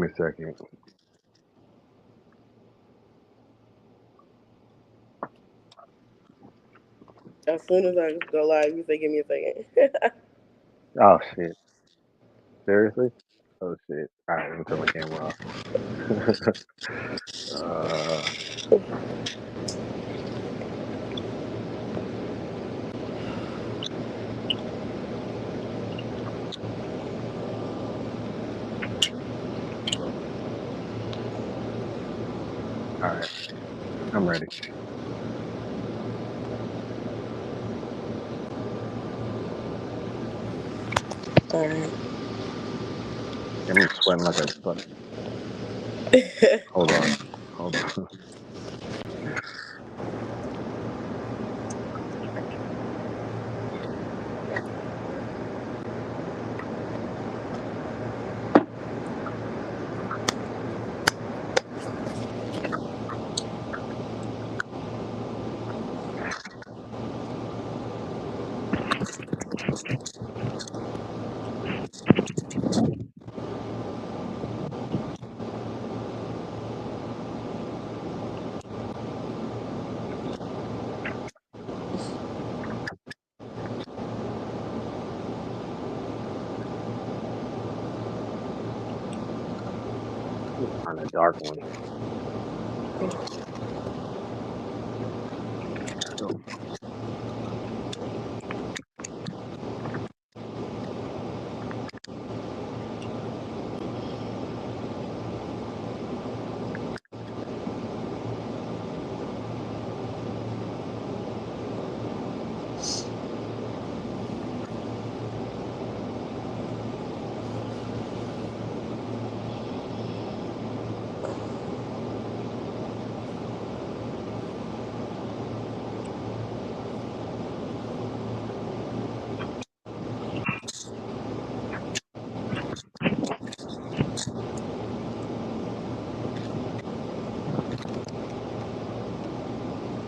me a second. As soon as I go live, you say, "Give me a second." Oh shit. Seriously? Oh shit. Alright, let me turn my camera off. uh alright. I'm ready. All right. I'm sweating like a fuck. Hold on. Hold on. Find a dark one. So,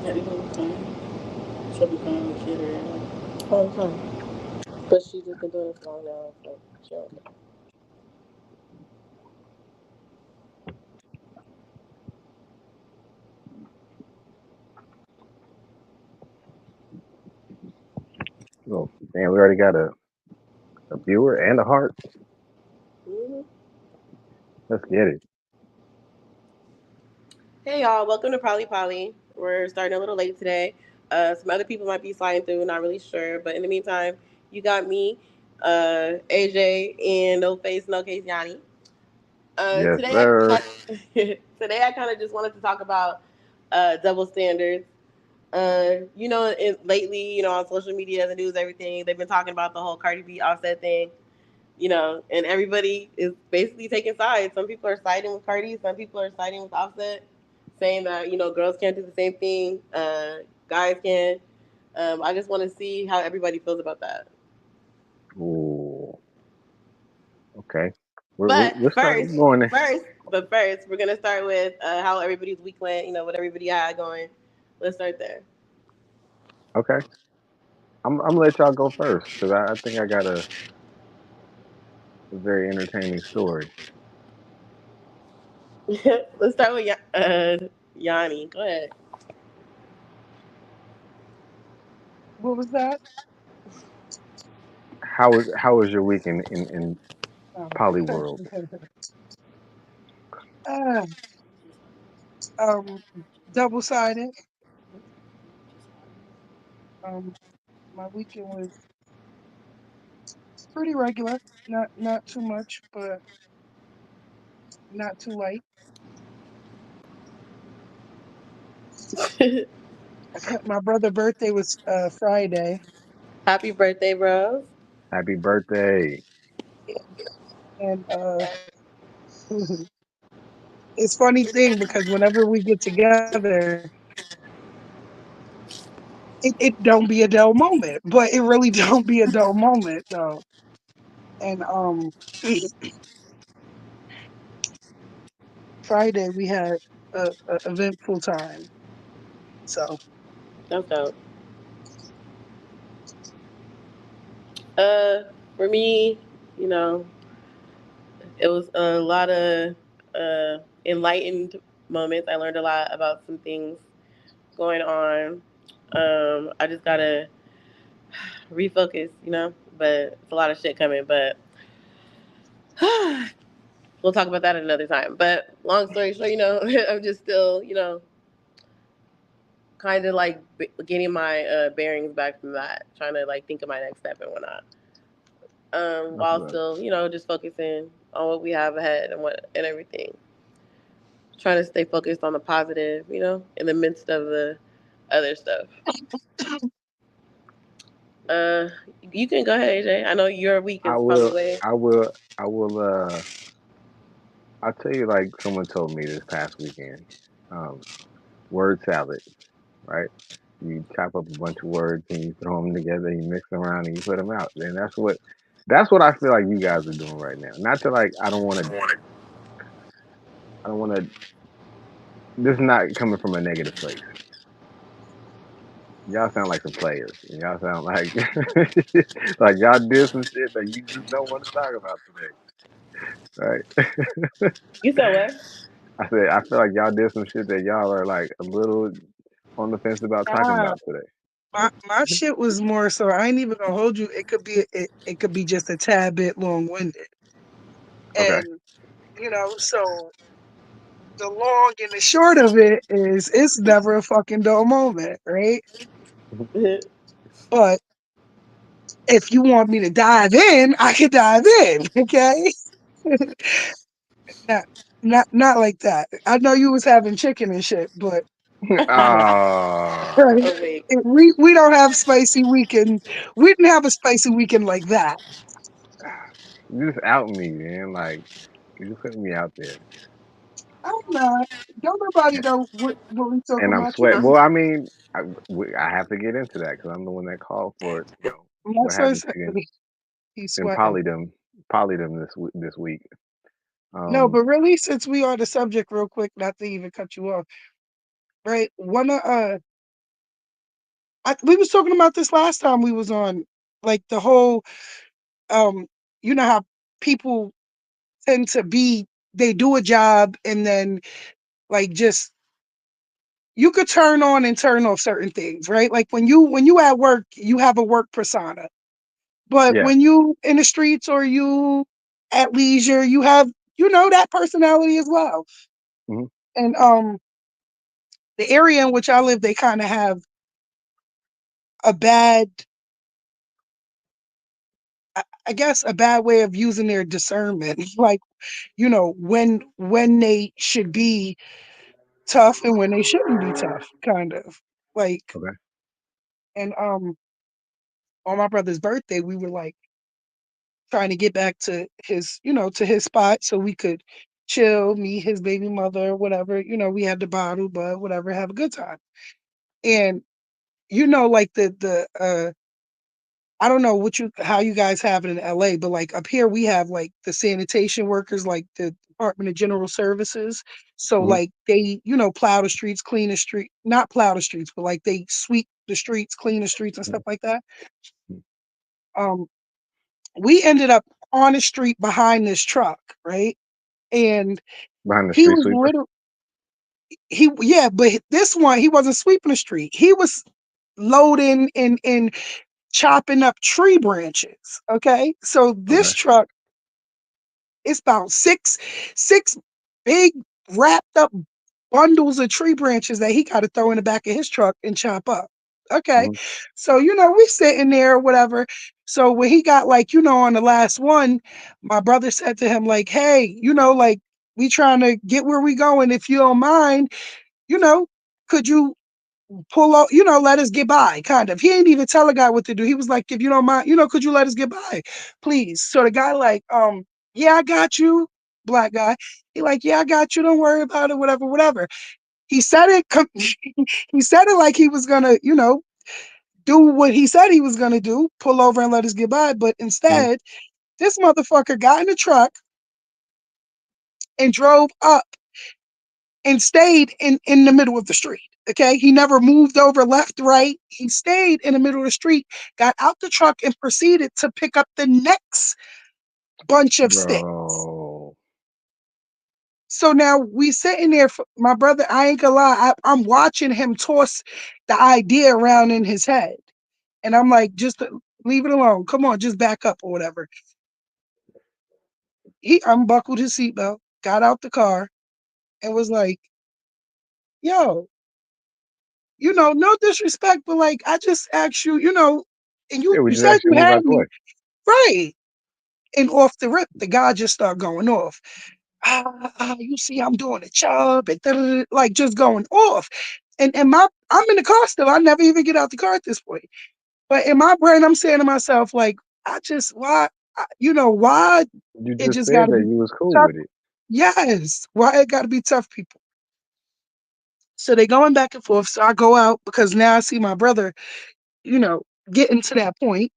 Everything was fine. She'll be fine when she hit her head. Oh, sorry. But she's just been doing it for long now, so she'll. oh, man, we already got a viewer and a heart. Mm-hmm. Let's get it. Hey y'all, welcome to Prolly Poly. We're starting a little late today. Some other people might be sliding through, not really sure. But in the meantime, you got me, AJ, and No Face, No Case Yanni. Yes, Today sir. today I kind of just wanted to talk about double standards. Lately, on social media, the news, everything, they've been talking about the whole Cardi B Offset thing. And everybody is basically taking sides. Some people are siding with Cardi, some people are siding with Offset, saying that girls can't do the same thing, guys can. I just want to see how everybody feels about that. Ooh, okay. But We're starting first, going there. but first, we're gonna start with how everybody's week went. What everybody had going. Let's start there. Okay. I'm gonna let y'all go first because I think I got a very entertaining story. Let's start with Yanni. Go ahead. What was that? How was your week in Oh. Poly World? uh, um, double-sided. Um, my weekend was pretty regular. Not too much, but not too light. My brother's birthday was Friday, Happy birthday, bros. Happy birthday! and it's funny thing because whenever we get together, it don't be a dull moment, but it really don't be a dull moment though. And Friday we had a eventful time. So That's dope. Uh, for me, you know, it was a lot of enlightened moments. I learned a lot about some things going on. I just gotta refocus, you know. But it's a lot of shit coming. But we'll talk about that another time. But long story short, you know, I'm just still, you know, kind of like getting my bearings back from that, trying to like think of my next step and whatnot. That's While good. still, you know, just focusing on what we have ahead and what and everything. Trying to stay focused on the positive, you know, in the midst of the other stuff. Uh, you can go ahead, AJ. I know your week I is probably will. way. I will. I will. I'll tell you like someone told me this past weekend. Um, word salad, right? You chop up a bunch of words and you throw them together, you mix them around and you put them out. And that's what I feel like you guys are doing right now. Not to like, I don't want to. This is not coming from a negative place. Y'all sound like some players. And y'all sound like like y'all did some shit that you just don't want to talk about today, right? You said what? I said I feel like y'all did some shit that y'all are like a little on the fence about talking Nah, about today. my shit was more so. I ain't even gonna hold you. It could be just a tad bit long winded, Okay. and so the long and the short of it is, it's never a fucking dull moment, right? But if you want me to dive in, I can dive in. Okay, not not like that. I know you was having chicken and shit, but Ah, right, Oh wait. we don't have spicy weekend. We didn't have a spicy weekend like that. you just out me, man. Like you just putting me out there, I'm not. Don't nobody know what we talking and I'm about. You sweat. know, Well, I mean, I have to get into that because I'm the one that called for it. You know, my what son happened said to you he's in sweating. polydom this week. No, Um, but really, since we are the subject, real quick, not to even cut you off, right? We was talking about this last time we was on, like the whole, um, you know how people tend to be, they do a job and then like just you could turn on and turn off certain things, right? Like when you at work, you have a work persona, but yeah. when you in the streets or you at leisure, you have that personality as well. Hmm. And the area in which I live, they kind of have a bad, I guess, a bad way of using their discernment, like when they should be tough and when they shouldn't be tough, kind of like. Okay. And on my brother's birthday, we were like trying to get back to his spot so we could chill, meet his baby mother, whatever. We had the bottle, but whatever, have a good time. And like the I don't know how you guys have it in LA, but like up here we have like the sanitation workers, like the Department of General Services. So Hmm. like they, plow the streets, clean the street, not plow the streets, but like they sweep the streets, clean the streets and stuff like that. Um, we ended up on the street behind this truck, right? And Behind the he street was sweeper. literally yeah, but this one he wasn't sweeping the street. He was loading and chopping up tree branches. Okay. So this Okay. truck is about six big wrapped up bundles of tree branches that he got to throw in the back of his truck and chop up. Okay. Hmm. So, we sitting there or whatever. So when he got like, on the last one, my brother said to him, like, hey, like we trying to get where we going. If you don't mind, you know, could you pull out, let us get by, kind of. He ain't even tell a guy what to do. He was like, if you don't mind, could you let us get by, please? So the guy like, yeah, I got you, black guy. He like, yeah, I got you. Don't worry about it, whatever, whatever. He said it, he said it like he was gonna, do what he said he was gonna do, pull over and let us get by. But Hmm. instead, this motherfucker got in the truck and drove up and stayed in the middle of the street. Okay. He never moved over left, right. He stayed in the middle of the street, got out the truck, and proceeded to pick up the next bunch of sticks. Bro. So now we sitting there. My brother, I ain't gonna lie, I'm watching him toss the idea around in his head, and I'm like, just leave it alone. Come on, just back up or whatever. He unbuckled his seatbelt, got out the car, and was like, "Yo, no disrespect, but like, I just asked you, and Yeah, we you just said asked you you to move had out the way. me right." And off the rip, the guy just started going off. You see, I'm doing a job and like just going off. And I'm in the car still. I never even get out the car at this point. But in my brain, I'm saying to myself, like, I just why, why You it just just got said to that be you was cool tough. with it. Yes, why it got to be tough people. So they going back and forth. So I go out because now I see my brother, you know, getting to that point.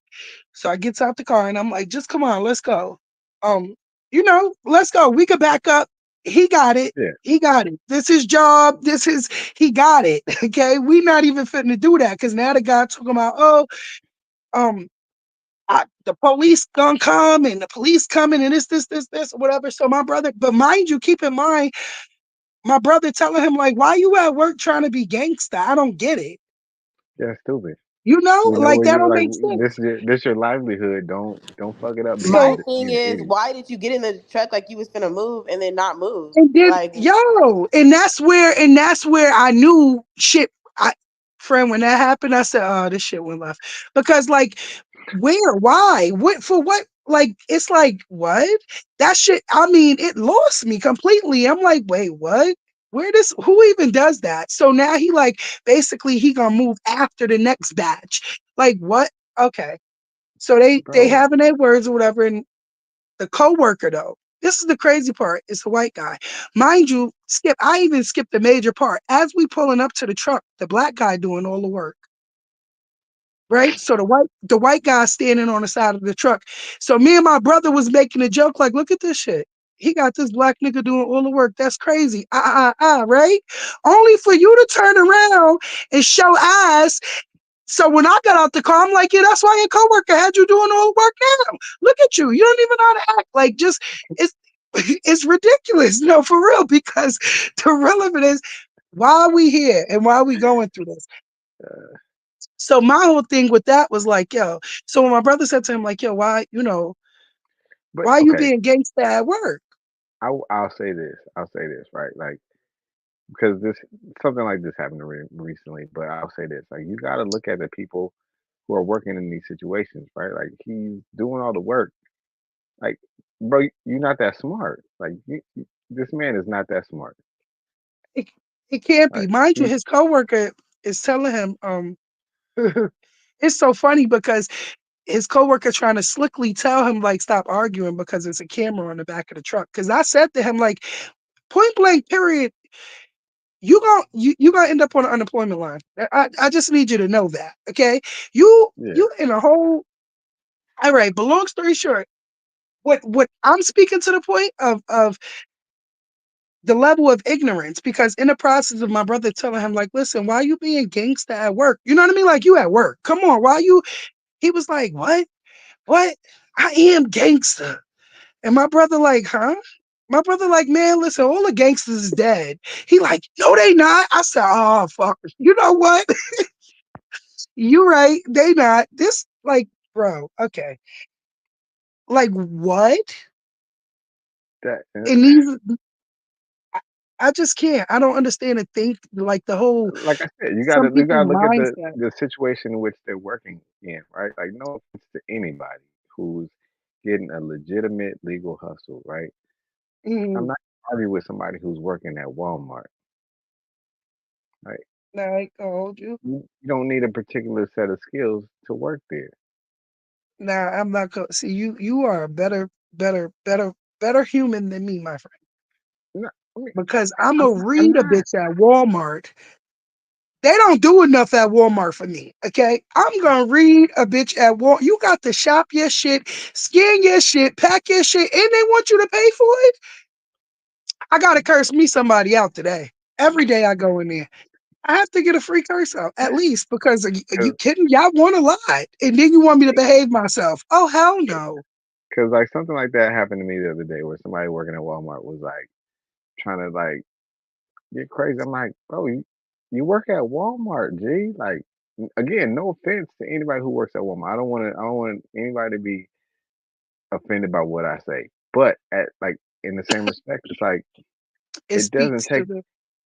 So I gets out the car and I'm like, just come on, let's go. Um, let's go. We could back up. He got it. Yeah, He got it. This is job. He got it. Okay. We not even fitting to do that because now the guy talking about, oh, um, the police gonna come and the police coming and this, whatever. So my brother, but mind you, keep in mind, my brother telling him, like, why you at work trying to be gangster? I don't get it. yeah, stupid. We know Like where that you don't like. make sense. This your livelihood. Don't fuck it up My So thing being an is, idiot. why did you get in the truck like you was gonna move and then not move? and then Like, and that's where I knew shit. I friend when that happened, I said, "Oh, this shit went left." Because like, where, why, what for? What? Like, it's like what that shit. I mean, it lost me completely. I'm like, wait, what? Where this? Who even does that? So now he like basically he gonna move after the next batch. Like what? Okay. So they Bro, having their words or whatever, and the coworker though, this is the crazy part. It's a white guy, mind you. Skip. I even skipped the major part. As we pulling up to the truck, the black guy doing all the work. Right. So the white guy standing on the side of the truck. So me and my brother was making a joke like, look at this shit. He got this black nigga doing all the work. That's crazy. Right? Only for you to turn around and show ass. So when I got out the car, I'm like, yeah, that's why your coworker had you doing all the work now. Look at you. You don't even know how to act. Like, just it's it's ridiculous. No, for real. Because the relevant is why are we here and why are we going through this? So my whole thing with that was like, yo. So when my brother said to him, like, yo, but why you okay. being gangsta at work? I'll say this. I'll say this. Right. Like because this something like this happened recently. But I'll say this. Like you got to look at the people who are working in these situations. Right. Like he's doing all the work. Like, bro, you're not that smart. Like this man is not that smart. It, it can't be. Right. Mind you, He's his coworker is telling him, it's so funny because his coworker trying to slickly tell him like stop arguing because there's a camera on the back of the truck. Because I said to him like point blank period, you gonna end up on the unemployment line. I just need you to know that. Okay, yeah. you in a whole. All right, but long story short, what I'm speaking to the point of the level of ignorance because in the process of my brother telling him like, listen, why you being gangsta at work? You know what I mean? Like you at work. Come on, why you? He was like, what? What? I am gangster. And my brother like, huh? My brother like, man, listen, all the gangsters is dead. He like, no, they not. I said, oh fuck. You know what? You right. They not. This like, bro, okay. Like what? That And these I, I just can't. I don't understand and think like the whole like I said, some you people's gotta look at mindset. the situation in which they're working in, right? Like no offense to anybody who's getting a legitimate legal hustle, right? I'm Mm, not arguing with somebody who's working at Walmart, right? like, I told you. You don't need a particular set of skills to work there. Nah, I'm not gonna see you are a better human than me, my friend. No, I mean, Because I'm I'm a I'm read a not bitch at Walmart. They don't do enough at Walmart for me. Okay. I'm gonna read a bitch at Walmart. You got to shop your shit, scan your shit, pack your shit, and they want you to pay for it. I gotta curse me somebody out today. Every day I go in there. I have to get a free curse out at least because are you because kidding? Y'all want a lot, and then you want me to behave myself. Oh hell no. like something like that happened to me the other day where somebody working at Walmart was like, trying to like get crazy. I'm like, bro, you work at Walmart, G. Like, again, no offense to anybody who works at Walmart. I don't want anybody to be offended by what I say. But at like in the same respect, it's like It it doesn't speaks to take the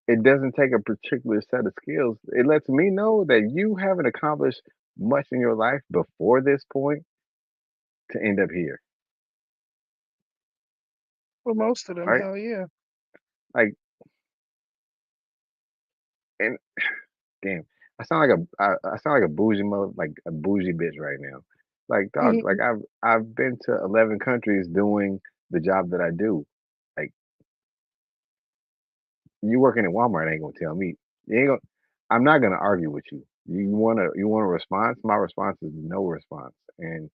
it doesn't take a particular set of skills. It lets me know that you haven't accomplished much in your life before this point to end up here, for most of them. right? Hell yeah. Like, and damn, I sound like a bougie mother, like a bougie bitch right now. Like, dog, like Mhm. I've been to 11 countries doing the job that I do. Like, you working at Walmart ain't gonna tell me. You ain't gonna. I'm not gonna argue with you. You want a response? My response is no response, and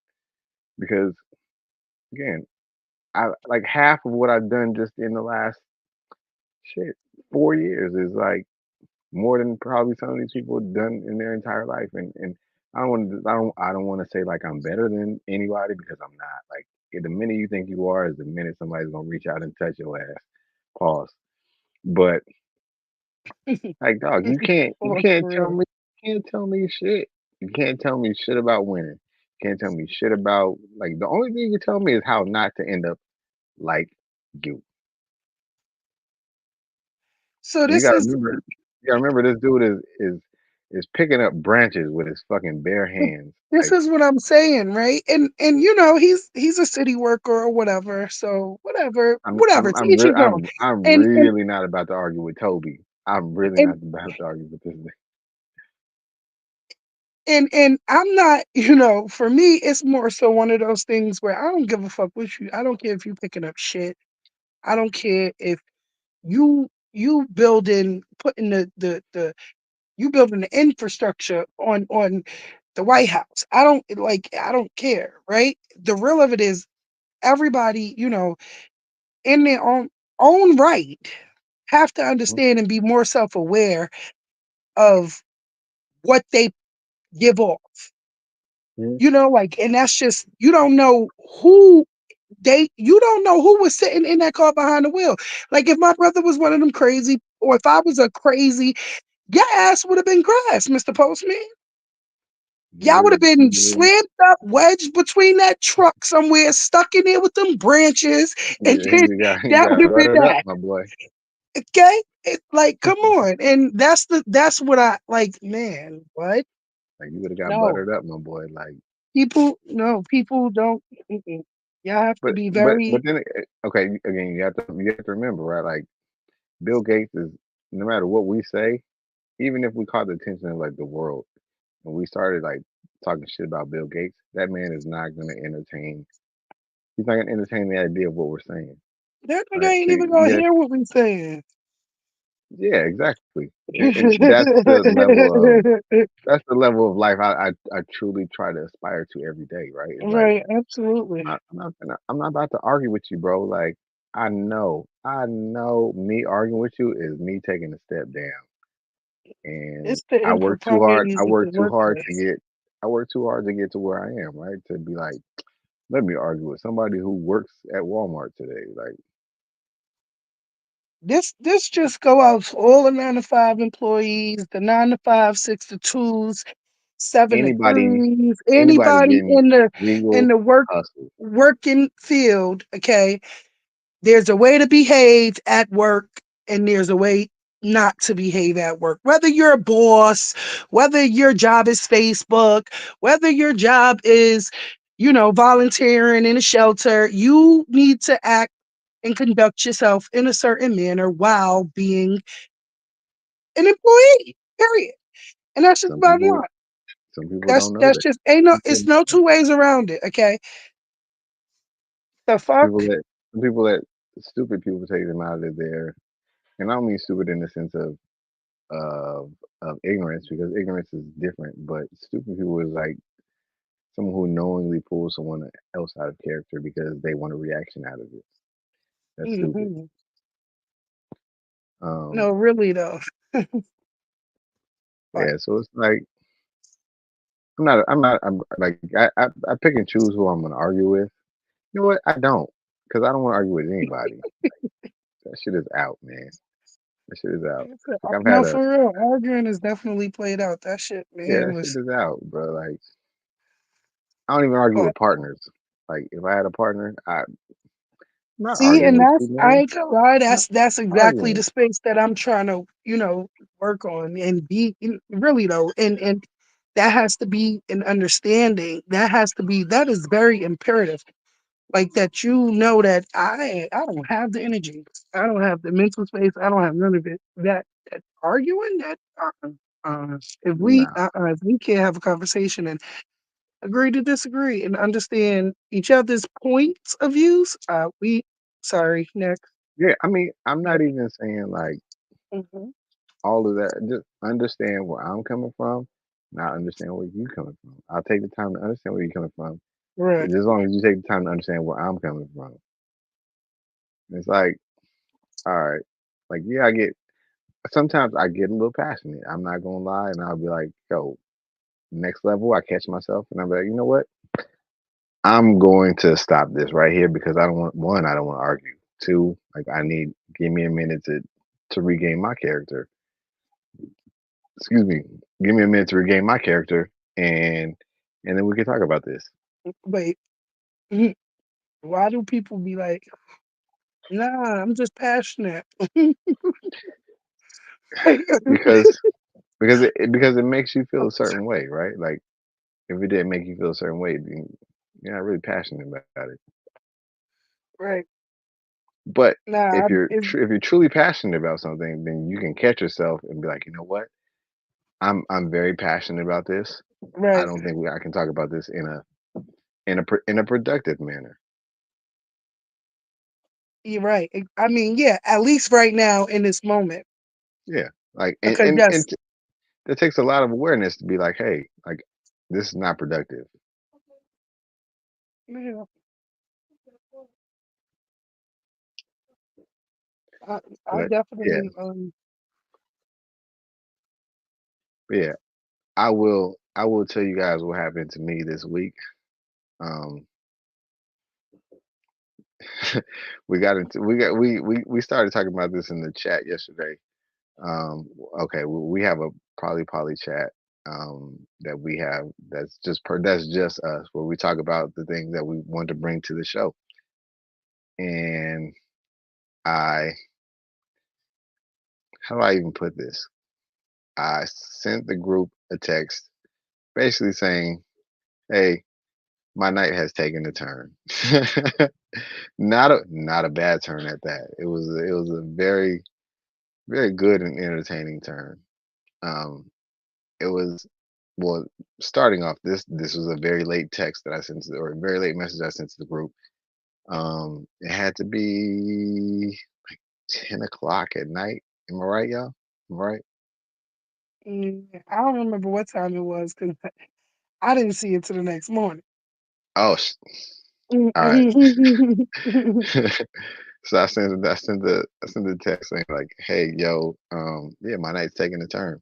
because again, I like half of what I've done just in the last shit 4 years is like more than probably some of these people have done in their entire life. And I don't want to say like I'm better than anybody because I'm not. Like the minute you think you are is the minute somebody's gonna reach out and touch your ass. Pause. But like dog, you Oh, can't for tell real. me shit. You can't tell me shit about winning. You can't tell me shit about like the only thing you can tell me is how not to end up like you. So And this is you gotta remember this dude is picking up branches with his fucking bare hands. this Like is what I'm saying, right? And he's a city worker or whatever. So whatever, to each his own. I'm And really not about to argue with Toby. I'm really and not about to argue with this nigga. and I'm not, for me, it's more so one of those things where I don't give a fuck with you. I don't care if you picking up shit. I don't care if you building putting the you building the infrastructure on the White House. I don't care, right? The real of it is everybody, in their own right, have to Mhm, understand and be more self-aware of what they give off. mhm, Like, and that's just you don't know who was sitting in that car behind the wheel. Like if my brother was one of them crazy, or if I was a crazy, your ass would have been grass, Mr. Postman. Y'all would have you been really, slammed up, wedged between that truck somewhere, stuck in there with them branches, and then you that would got have been buttered up, that. my boy. Okay? Like, come on. And that's what I like, man. What? Like you would have got No. buttered up, my boy. Like, People don't. Mm-mm. Y'all have to be very. but then okay, again, you have to remember, right? Like Bill Gates is no matter what we say, even if we caught the attention of like the world and we started like talking shit about Bill Gates, that man is not gonna entertain. He's not gonna entertain the idea of what we're saying, That nigga right? ain't So even gonna hear what we saying. yeah, exactly. And that's the level of life I truly try to aspire to every day, right? It's like Right, absolutely. I'm not about to argue with you, bro. Like I know me arguing with you is me taking a step down. And It's the I improprieties of the work too hard to workplace. get to where I am, right? To be like, let me argue with somebody who works at Walmart today. Like This just go out to all the 9 to 5 employees, the 9 to 5, 6 to 2s, 7 to 3s, anybody anybody getting in legal the hustle. working field. Okay, there's a way to behave at work, and there's a way not to behave at work. Whether you're a boss, whether your job is Facebook, whether your job is, volunteering in a shelter, you need to act and conduct yourself in a certain manner while being an employee. Period. And that's just Some bottom people line. don't know That's that. just ain't no. People It's no two ways around it. Okay. The fuck. some people that stupid people take them out of their, and I don't mean stupid in the sense of ignorance because ignorance is different, but stupid people is like someone who knowingly pulls someone else out of character because they want a reaction out of it. That's stupid. Hmm. No, Um, really though. yeah, Like so it's like I'm like I pick and choose who I'm gonna argue with. You know what? I don't because I don't want to argue with anybody. That shit is out, man. That shit is out. Like I've No, had a for real, arguing is definitely played out. That shit, yeah, man, that shit was. is out, bro. Like I don't even argue But with partners. Like if I had a partner, I'm not see, arguing and with you, I man. ain't gonna lie, I'm not that's exactly the arguing. space that I'm trying to, work on and be really though, and that has to be an understanding. That is very imperative. Like that, that I don't have the energy, I don't have the mental space, I don't have none of it. That arguing that. Nah. If we can't have a conversation and agree to disagree and understand each other's points of views, we sorry next. Yeah, I mean, I'm not even saying like Hmm. all of that. Just understand where I'm coming from, not understand where you coming from. I'll take the time to understand where you're coming from. Right, Just as long as you take the time to understand where I'm coming from. It's like, all right, like yeah, I get sometimes I get a little passionate. I'm not gonna lie, and I'll be like, yo, next level. I catch myself, and I'll be like, you know what? I'm going to stop this right here because I don't want one. I don't want to argue. Two, like I need give me a minute to regain my character. Excuse me. Give me a minute to regain my character, and then we can talk about this wait. Why do people be like, nah, I'm just passionate? Like, because because it makes you feel a certain way, right? Like if it didn't make you feel a certain way, then you're not really passionate about it. right. But Nah, if you're truly passionate about something, then you can catch yourself and be like, you know what? I'm very passionate about this. I right. don't think I can talk about this in a productive manner. You're right. I mean, yeah, at least right now in this moment. Yeah, like Because yes, it takes a lot of awareness to be like, hey, like this is not productive. yeah, I, I But yeah, definitely yeah, I will tell you guys what happened to me this week. Um, we started talking about this in the chat yesterday. Okay, we have a Prolly Poly chat that we have that's just us where we talk about the things that we want to bring to the show. And I how do I even put this? I sent the group a text basically saying, "Hey, my night has taken a turn." Not a bad turn at that. It was a very very good and entertaining turn. Um, it was well starting off. This was a very late text that I sent or a very late message I sent to the group. It had to be 10 o'clock at night. Am I right, y'all? Am I right? I don't remember what time it was because I didn't see it till the next morning. Oh, all right. So I sent the text saying like, "Hey, yo, yeah, my night's taking a turn.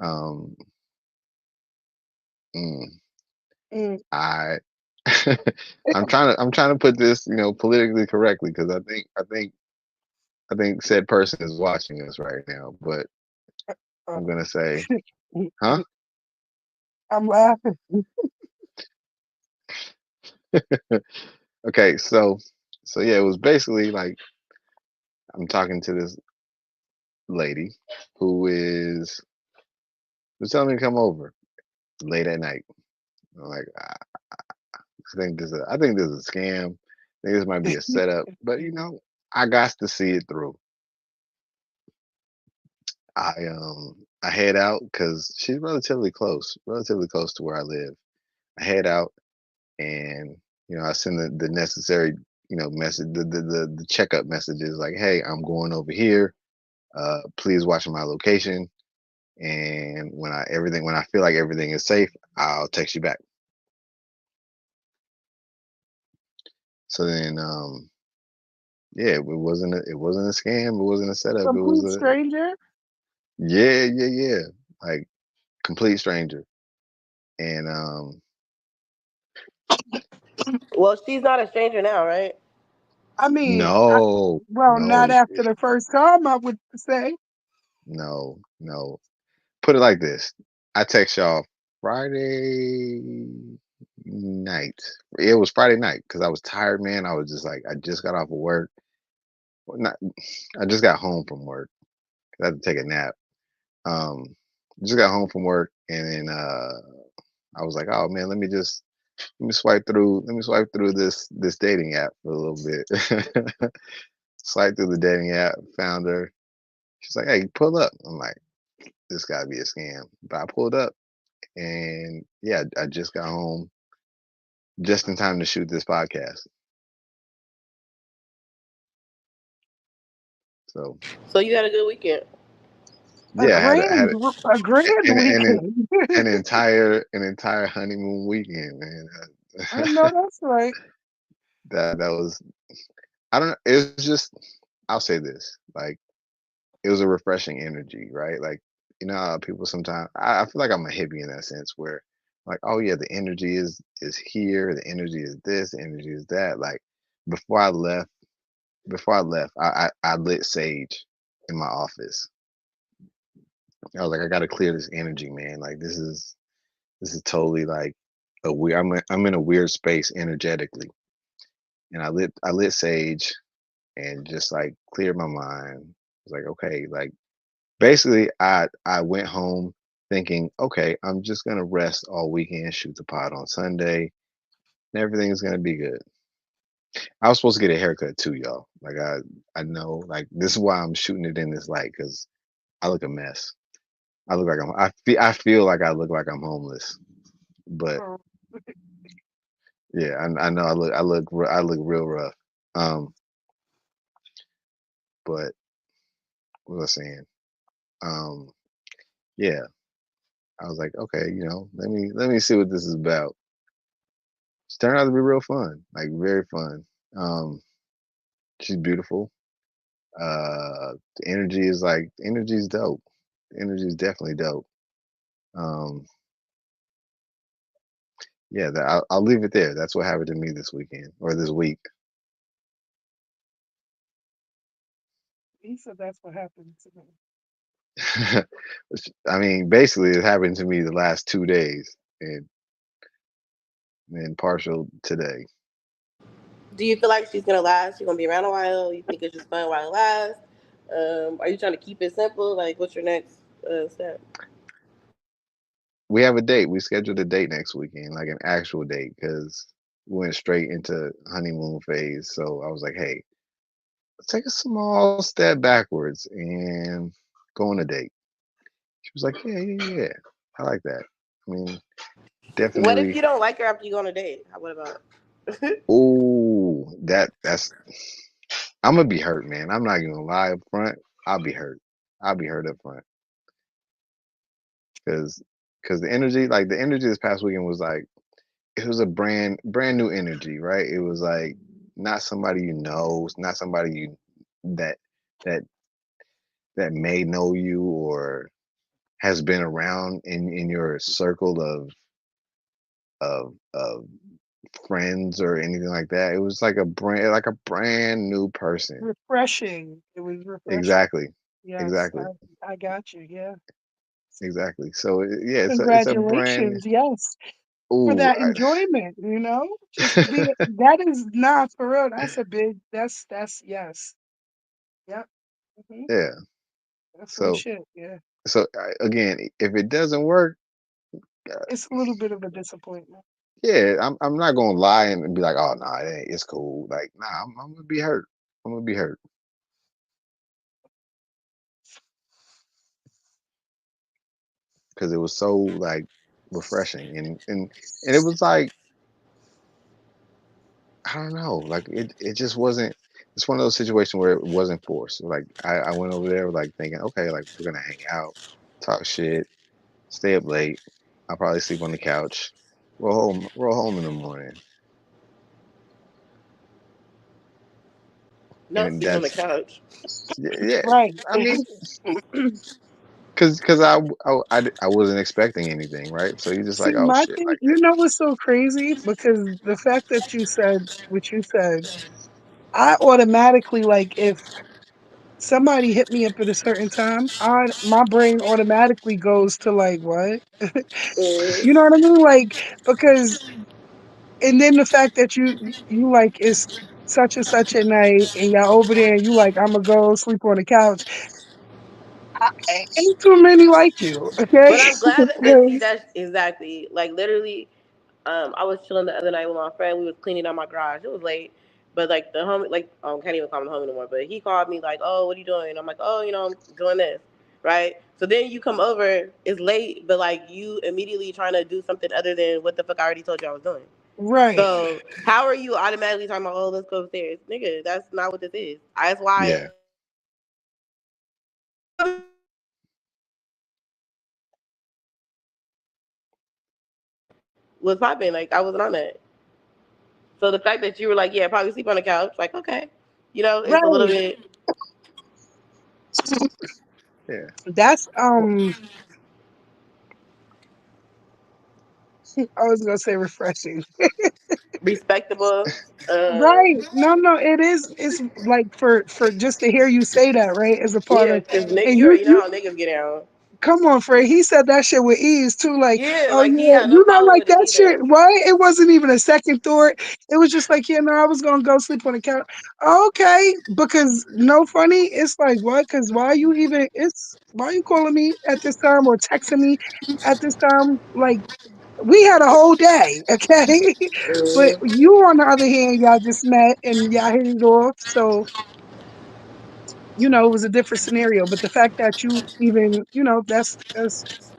Um, mm, Mm, I, I'm trying to put this, politically correctly because I think said person is watching us right now. But uh, I'm gonna say, huh? I'm laughing. Okay, so yeah, it was basically like I'm talking to this lady who is who's telling me to come over late at night. I'm like, I think this is a scam. I think this might be a setup, but I got to see it through. I head out because she's relatively close to where I live. I head out and I send the necessary message the checkup messages like, hey, I'm going over here. Please watch my location, and when I feel like everything is safe, I'll text you back. So then yeah, it wasn't a scam. It wasn't a setup. It was Complete a stranger. yeah, yeah, yeah. Like complete stranger. And Well, she's not a stranger now, right? I mean, well, no, not after the first time, I would say. no. Put it like this. I text y'all Friday night. It was Friday night because I was tired, man. I was just like, I just got off of work. Well, not, I just got home from work. I had to take a nap. Um, just got home from work, and then I was like, oh man, let me swipe through this dating app for a little bit. Swipe through the dating app, found her. She's like, hey, pull up. I'm like, this gotta be a scam. But I pulled up, and yeah, I just got home just in time to shoot this podcast. So So you had a good weekend. A yeah, I had grand, a grand an weekend. an entire honeymoon weekend, man. I know that's right. That was, I don't know. It was just, I'll say this, like, it was a refreshing energy, right? Like, you know how people sometimes, I feel like I'm a hippie in that sense where, like, oh yeah, the energy is here, the energy is this, the energy is that. Like before I left, I lit sage in my office. I was like, I gotta clear this energy, man. Like this is totally like a weird. I'm in a weird space energetically, and I lit sage and just like cleared my mind. I was like, okay, like basically, I went home thinking, okay, I'm just gonna rest all weekend, shoot the pod on Sunday, and everything's gonna be good. I was supposed to get a haircut too, y'all. Like I know, like this is why I'm shooting it in this light because I look a mess. I look like I feel like I look like I'm homeless, but Oh, yeah, I know I look real rough. Um, but what was I saying? Um, yeah, I was like, okay, let me see what this is about. It's turned out to be real fun, like very fun. Um, she's beautiful. The energy is dope. The energy is definitely dope. Um, yeah, I'll leave it there. That's what happened to me this weekend or this week. he said that's what happened to me. I mean, basically, it happened to me the last 2 days and partial today. Do you feel like she's gonna last? She's gonna be around a while. You think it's just fun while it lasts? Are you trying to keep it simple? Like, what's your next step? We have a date. We scheduled a date next weekend, like an actual date, because we went straight into honeymoon phase. So I was like, hey, let's take a small step backwards and go on a date. She was like, yeah, yeah, yeah. I like that. I mean, What if definitely. you don't like her after you go on a date? What about? Oh, that's. I'm gonna be hurt, man. I'm not gonna lie up front. I'll be hurt. I'll be hurt up front because the energy this past weekend was like it was a brand new energy, right? It was like not somebody you know, not somebody you that that that may know you or has been around in your circle of friends or anything like that. It was like a brand new person. Refreshing. It was refreshing. Exactly. Yes, Exactly. I got you. Yeah. Exactly. So yeah, it's a brand. Congratulations. Yes. For Ooh, that enjoyment, just to be that is not for real. That's a big that's yes. Yep. hmm yeah. That's some So shit. Yeah. again, if it doesn't work, uh, It's a little bit of a disappointment. yeah, I'm not gonna lie and be like, oh no, it's cool. Like, nah, I'm gonna be hurt. I'm gonna be hurt because it was so like refreshing and it was like I don't know, like it just wasn't. It's one of those situations where it wasn't forced. Like I went over there like thinking, okay, like we're gonna hang out, talk shit, stay up late. I'll probably sleep on the couch, roll home in the morning, Not and sleep on the that's couch. yeah. Right. I mean, because I wasn't expecting anything, right? So you just See, like, oh my shit, thing, like what's so crazy? Because the fact that you said what you said, I automatically like if somebody hit me up at a certain time, I my brain automatically goes to like what? Mm-hmm. You know what I mean? Like because and then the fact that you like it's such and such a night and y'all over there and you like I'ma go sleep on the couch. Ain't too many like you, But okay? I'm glad that, but see, Because that's exactly like literally. I was chilling the other night with my friend. We was cleaning out my garage. It was late, but like the homie, like can't even call him the homie no more. But he called me like, "Oh, what are you doing?" I'm like, "Oh, I'm doing this." Right. So then you come over. It's late, but like you immediately trying to do something other than what the fuck I already told you I was doing. right, So how are you automatically talking about, "Oh, let's go upstairs," nigga? That's not what this is. That's why. Yeah. You feel me? Was popping. Like I wasn't on that. So the fact that you were like, yeah, probably sleep on the couch, like, okay, it's a little right. bit Yeah. That's Well, I was gonna say refreshing. respectable. Right. No, no, it is it's like for just to hear you say that, right, is a part Yeah, of because and you you already know you how niggas get down. come on, Frey. He said that shit with ease too. Like, Yeah, oh like he yeah, had no you not problem like with it that shit, either. right? It wasn't even a second thought. It was just like, yeah, no, I was gonna go sleep on the couch. Okay, because no funny. It's like what? Because why you even? It's why you calling me at this time or texting me at this time? Like we had a whole day, okay? But Mm-hmm. you, on the other hand, y'all just met and y'all hit it off. So it was a different scenario. But the fact that you even,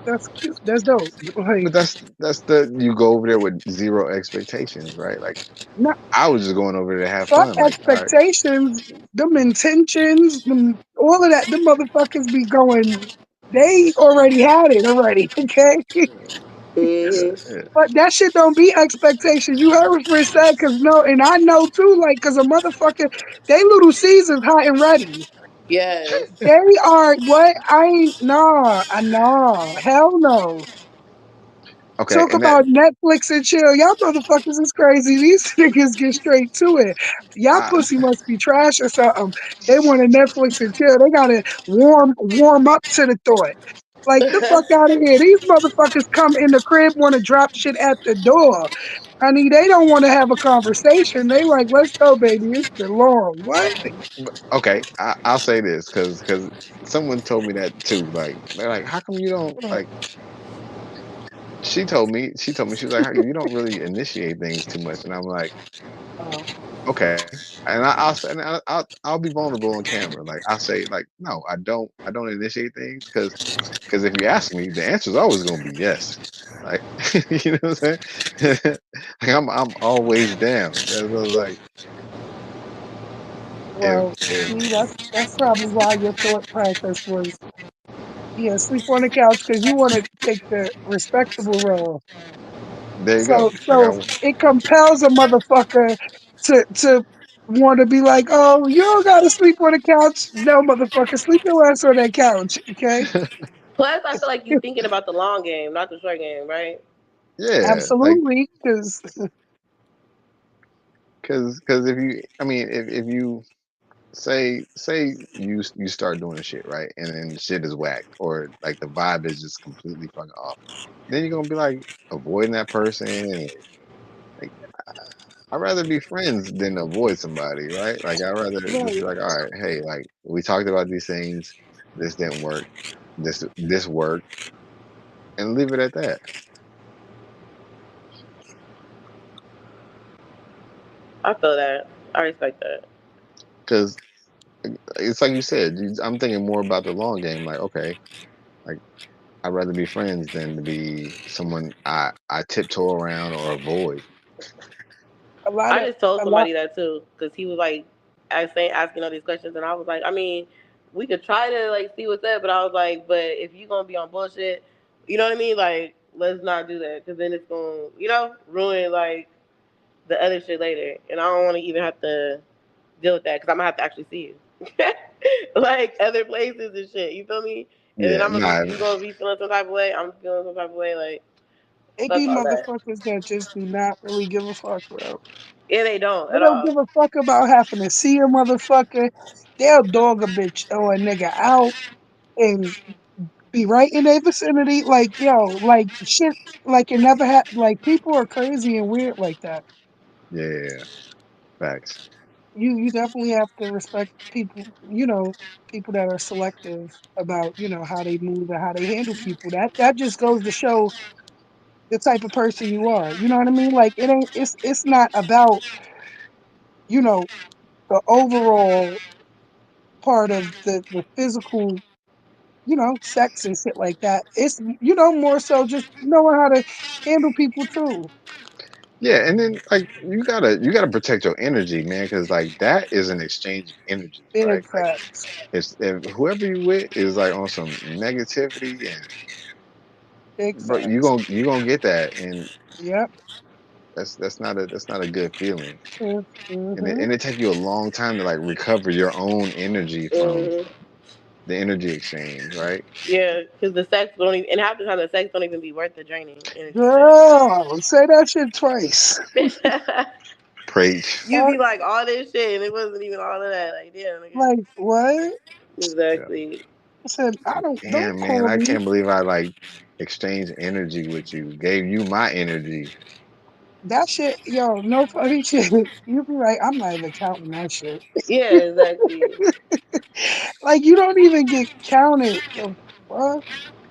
that's cute. That's dope. Like, but that's the you go over there with zero expectations, right? Like not I was just going over there to have fuck fun. Like, all right, expectations, them intentions, them, all of that. Them motherfuckers be going. They already had it already. Okay. Mm-hmm. yeah, But that shit don't be expectation. You heard what Chris said, cause no, and I know too, like, cause a motherfucker, they little Caesars hot and ready. Yes. They are what I ain't nah, hell no. okay, Talk and that about Netflix and chill. Y'all motherfuckers is crazy. These niggas get straight to it. Y'all I, pussy must be trash or something. They want to Netflix and chill. They gotta warm up to the thought. Like the fuck out of here. These motherfuckers come in the crib, want to drop shit at the door. Honey, they don't want to have a conversation. They like, let's go, baby. It's been long. What? okay, I'll say this because someone told me that too. Like they're like, how come you don't like? She told me she was like, you don't really initiate things too much, and I'm like, Oh, okay, and I'll say, and I'll be vulnerable on camera. Like I'll say, like, no, I don't initiate things because if you ask me, the answer is always going to be yes. Like you know what I'm saying? Like I'm always down. That's what I was like well, if see, that's probably why your thought process was, yeah, sleep on the couch because you want to take the respectable role. there you So go. Like so it compels a motherfucker to want to be like, oh, you don't gotta sleep on the couch. No, motherfucker, sleep your ass on that couch, okay? Plus, I feel like you thinking about the long game, not the short game, right? yeah, like Absolutely, because because if you, I mean, if you say you start doing the shit right, and then the shit is whack, or like the vibe is just completely fucking off, then you're gonna be like avoiding that person, and like I'd rather be friends than avoid somebody, right? Like I'd rather just be right, like, all right, hey, like we talked about these things, this didn't work, this worked, and leave it at that. I feel that. I respect that. Because it's like you said, I'm thinking more about the long game. Like, okay, like I'd rather be friends than to be someone I tiptoe around or avoid. a lot I of just told a lot. somebody that too, because he was like, asking all these questions, and I was like, I mean, we could try to like see what's up, but I was like, but if you gonna be on bullshit, you know what I mean? Like, let's not do that, because then it's gonna, ruin like the other shit later, and I don't want to even have to deal with that, because I'm gonna have to actually see you, like other places and shit. You feel me? And then Yeah, you nah, gonna be feeling some type of way. I'm feeling some type of way, like. It Fuck be all that. motherfuckers that just do not really give a fuck, bro. Yeah, they don't They at don't all. give a fuck about having to see a motherfucker. They'll dog a bitch or a nigga out and be right in their vicinity. Like, yo, like shit, like it never had. Like people are crazy and weird like that. Yeah, facts. You definitely have to respect people. You know, people that are selective about how they move and how they handle people. That just goes to show the type of person you are. You know what I mean? Like it ain't. It's not about you know the overall part of the physical sex and shit like that. It's more so just knowing how to handle people too. Yeah, and then like you gotta protect your energy, man, because like that is an exchange of energy, Big right? Like facts. if whoever you with is like on some negativity, and Big bro, you facts. gonna you gonna get that, and Yep. that's not a good feeling, and it Mm-hmm. and it take you a long time to like recover your own energy from Hmm. the energy exchange, right? Yeah, because the sex don't even, and half the time the sex don't even be worth the draining energy Girl, say that shit twice. shit. Preach. You be like all this shit, and it wasn't even all of that. Like, damn, nigga. Like what? Yeah. Exactly. I said, I Like, don't damn, man, call I me. can't believe I like exchanged energy with you, gave you my energy. That shit, yo, no funny shit. You be like, I'm not even counting that shit. Yeah, exactly. Like you don't even get counted. The fuck?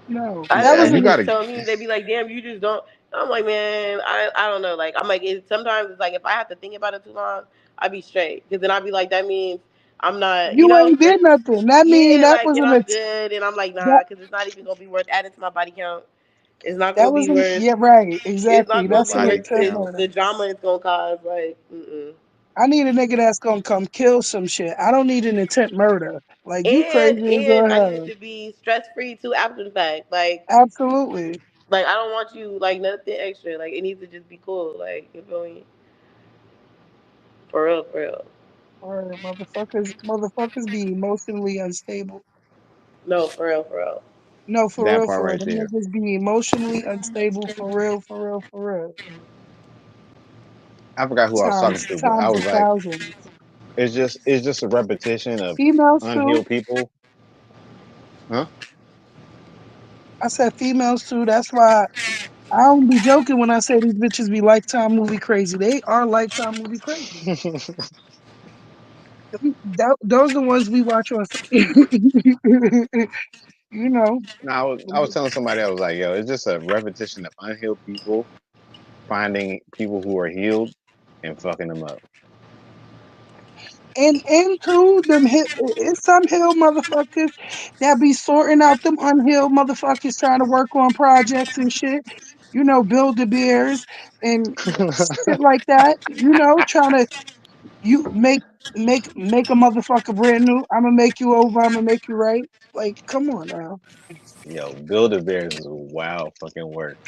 No. I That Yeah, had was you an niggas gotta. tell me they be like, "Damn, you just don't." I'm like, man, I don't know. Like, I'm like, sometimes it's like if I have to think about it too long, I be straight because then I be like, that means I'm not, you ain't like, did nothing. That mean yeah, that like, and wasn't I'm a good, and I'm like, that nah, because it's not even gonna be worth adding to my body count. It's not that gonna be wasn't worth. yeah, right, It's exactly. not gonna That's be an Body worth intent it, count. murder. the drama it's gonna cause. Like, mm-mm. I need a nigga that's gonna come kill some shit. I don't need an intent murder. Like you crazy as all And I need it hell. to be stress free too after the fact. Absolutely. Like I don't want you like nothing extra. Like it needs to just be cool. Like you feel me? For real, for real. Or motherfuckers be emotionally unstable. No, for real, for real. No, for That real, part for real. right Them there. niggas be emotionally unstable for real, for real, for real. I forgot who I was talking Times to, but I times a was like, thousand. it's just a repetition of Females too. unhealed people, huh? I said females too. That's why I don't be joking when I say these bitches be lifetime movie crazy. They are lifetime movie crazy. Those the ones we watch on. you know, No, I was telling somebody, I was like, yo, it's just a repetition of unhealed people finding people who are healed and fucking them up. and too them hit. It's some hill motherfuckers that be sorting out them unhealed motherfuckers trying to work on projects and shit. Build the beers and shit like that. Trying to you make a motherfucker brand new. I'm gonna make you over. I'm gonna make you right. Like, come on now, Yo, Builder Bears is wild fucking work.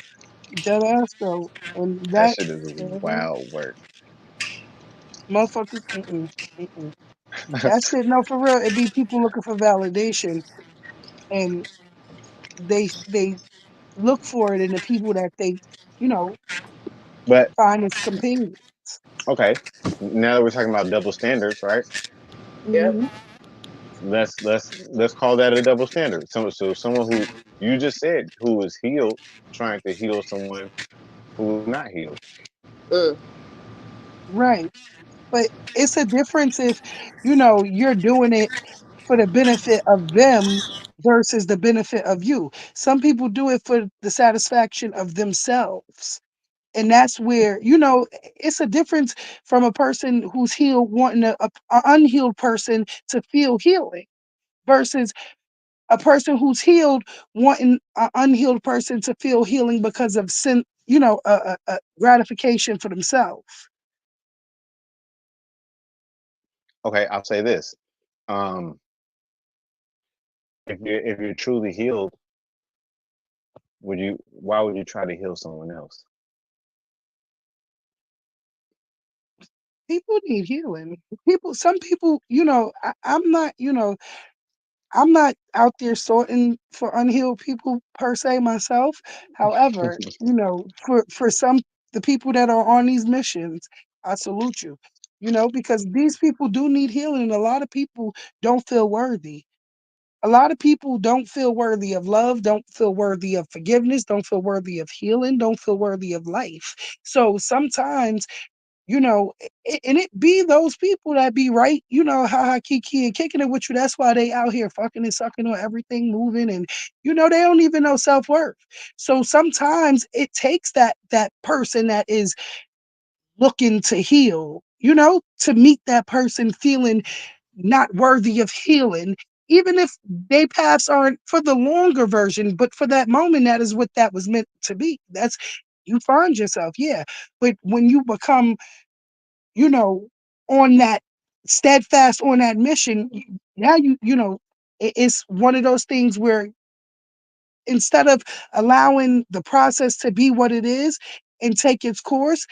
dead ass though. And That that shit is mhm, wild work. motherfuckers, mm-mm. That shit. No, for real. It be people looking for validation, and they look for it in the people that they you know But find as companions. okay, now that we're talking about double standards, right? Yep. Hmm. Let's call that a double standard. So someone who you just said who is healed trying to heal someone who is not healed. Mm. Right, but it's a difference if you're doing it for the benefit of them versus the benefit of you. Some people do it for the satisfaction of themselves. And that's where, it's a difference from a person who's healed wanting a unhealed person to feel healing versus a person who's healed wanting an unhealed person to feel healing because of sin, a gratification for themselves. Okay, I'll say this. Um, if you're truly healed, why would you try to heal someone else? People need healing. Some people, I'm not, I'm not out there sorting for unhealed people per se myself. However, for some the people that are on these missions, I salute you. Because these people do need healing, and a lot of people don't feel worthy. A lot of people don't feel worthy of love, don't feel worthy of forgiveness, don't feel worthy of healing, don't feel worthy of life. So sometimes, and it be those people that be right, ha ha kiki and kicking it with you. That's why they out here fucking and sucking on everything, moving, and they don't even know self-worth. So sometimes it takes that person that is looking to heal, to meet that person feeling not worthy of healing, even if they paths aren't for the longer version, but for that moment, that is what that was meant to be. That's you find yourself, yeah. But when you become, you know, on that steadfast on that mission, now it's one of those things where instead of allowing the process to be what it is and take its course,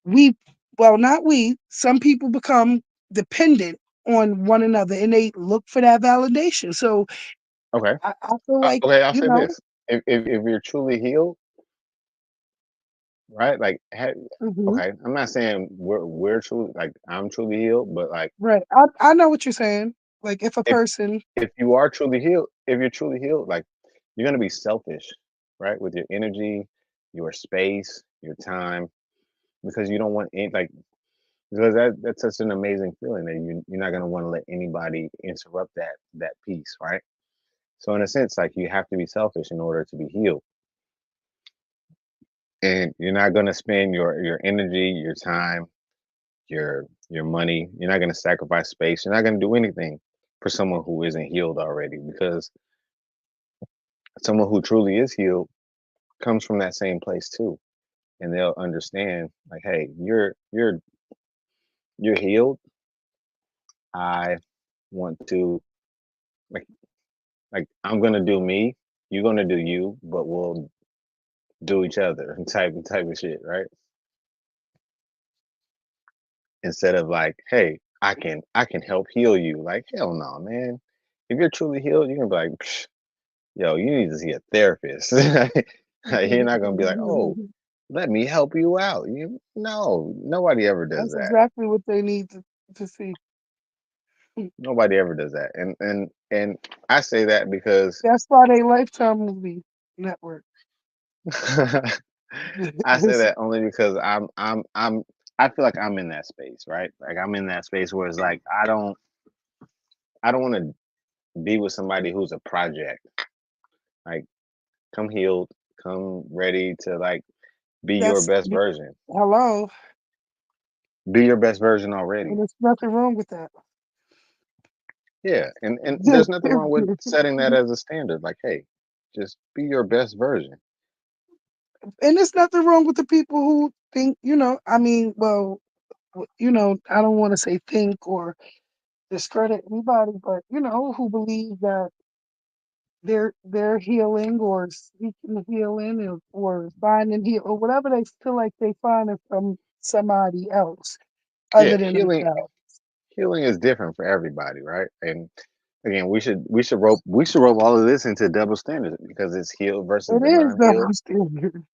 we well not we some people become dependent on one another and they look for that validation. So Okay. I feel like Okay, I'll say this: if you're truly healed, right? Like, mhm, okay, I'm not saying we're truly like I'm truly healed, but like right, I know what you're saying, like if a if person if you are truly healed, if you're truly healed, like you're gonna be selfish, right? With your energy, your space, your time, because you don't want any like because that's such an amazing feeling that you're not gonna want to let anybody interrupt that peace, right? So in a sense, like you have to be selfish in order to be healed. And you're not gonna spend your energy, your time, your money. You're not gonna sacrifice space. You're not gonna do anything for someone who isn't healed already, because someone who truly is healed comes from that same place too, and they'll understand like, hey, you're healed. I want to like I'm gonna do me. You're gonna do you, but we'll do each other type of shit, right? Instead of like, hey, I can help heal you. Like, hell no, man. If you're truly healed, you're gonna be like, "Psh, yo, you need to see a therapist. Like, you're not gonna be like, oh, let me help you out. No, nobody ever does that's that. exactly what they need to see. Nobody ever does that. And I say that because That's why they Lifetime movie network. I say that only because I feel like I'm in that space, right? Like I'm in that space where it's like I don't want to be with somebody who's a project. Like come healed, come ready to like be your That's best version. hello, Be your best version already. and there's nothing wrong with that. Yeah, and there's nothing wrong with setting that as a standard. Like, hey, just be your best version. And there's nothing wrong with the people who think, I mean, well, I don't want to say think or discredit anybody, but who believe that they're healing or seeking healing or finding heal or whatever they feel like they find it from somebody else Yeah, other than themselves. healing is different for everybody, right? And again, we should rope all of this into double standards because it's healed versus It the is non-healed. double standard.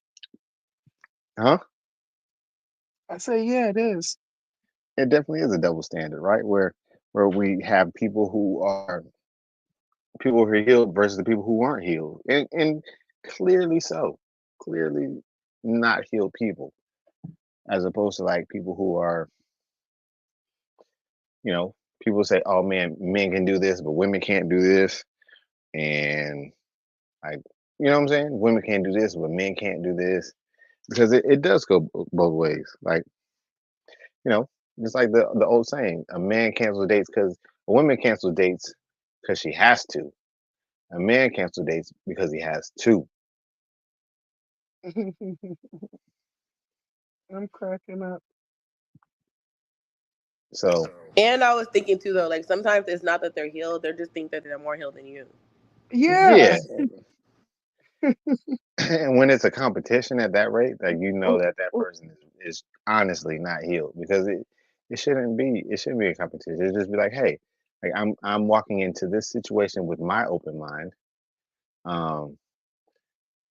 Huh? I say, yeah, it is. It definitely is a double standard, right? Where we have people who are healed versus the people who aren't healed, and clearly so, clearly not healed people, as opposed to like people who are, you know, people say, oh man, men can do this, but women can't do this, and like, you know what I'm saying? Women can't do this, but men can't do this because it does go both ways. Like, you know, just like the old saying, a man cancels dates because a woman cancels dates because she has to. A man cancels dates because he has to. I'm cracking up. So And I was thinking too though, like sometimes it's not that they're healed; they just think that they're more healed than you. Yeah. yeah, and when it's a competition at that rate, like you know Oh, that that oh, person is honestly not healed because it shouldn't be a competition. It just be like, hey, Like I'm walking into this situation with my open mind. Um,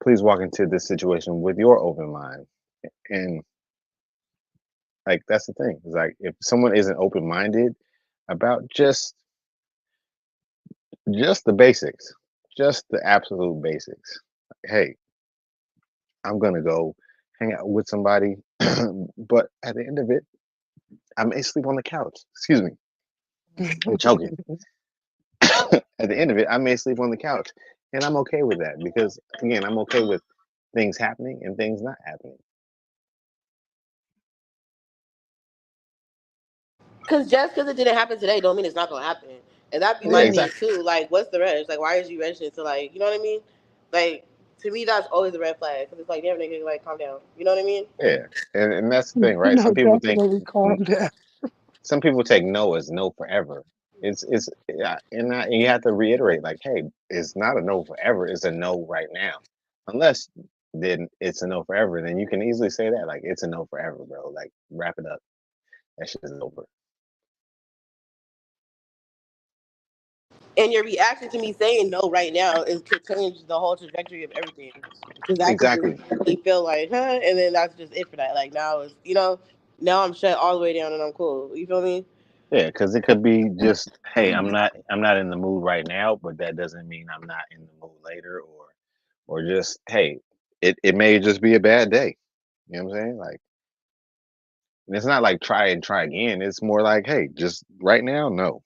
please walk into this situation with your open mind. And like that's the thing. It's like if someone isn't open minded about just the basics, just the absolute basics. Hey, I'm gonna go hang out with somebody, but at the end of it, I may sleep on the couch. Excuse me, I'm choking. At the end of it, I may sleep on the couch, and I'm okay with that because again, I'm okay with things happening and things not happening. Because just because it didn't happen today, don't mean it's not gonna happen. And that'd be Yeah, my Right. thing exactly. too. Like, what's the rush? Like, why is you rushing to like, you know what I mean? Like, to me, that's always a red flag. Because it's like, damn, nigga, like, calm down. You know what I mean? Yeah, and that's the thing, right? No, definitely calm down. Some people take no as no forever. It's yeah, and you have to reiterate like, hey, it's not a no forever. It's a no right now. Unless then it's a no forever. Then you can easily say that like it's a no forever, bro. Like wrap it up. That shit is over. And your reaction to me saying no right now is could change the whole trajectory of everything. Because that could just Exactly. make me feel like, huh? And then that's just it for that. Like, now it's, now I'm shut all the way down and I'm cool. You feel me? Yeah, because it could be just, hey, I'm not in the mood right now, but that doesn't mean I'm not in the mood later, or just, hey, it may just be a bad day. You know what I'm saying? Like, and it's not like try and try again. It's more like, hey, just right now, no.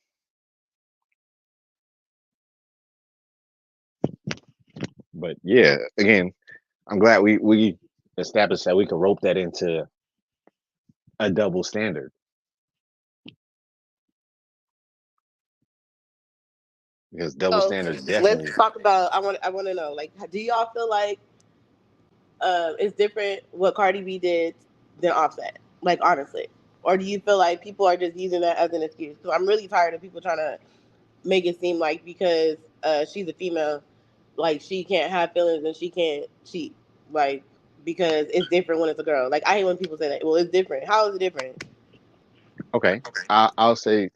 But yeah, again, I'm glad we established that we could rope that into a double standard because double So standards let's definitely talk about. I want to know. Like, do y'all feel like it's different what Cardi B did than Offset? Like, honestly, or do you feel like people are just using that as an excuse? Because I'm really tired of people trying to make it seem like because she's a female, like she can't have feelings and she can't cheat, like because it's different when it's a girl. Like I hate when people say that. Well, it's different. How is it different? okay. I'll say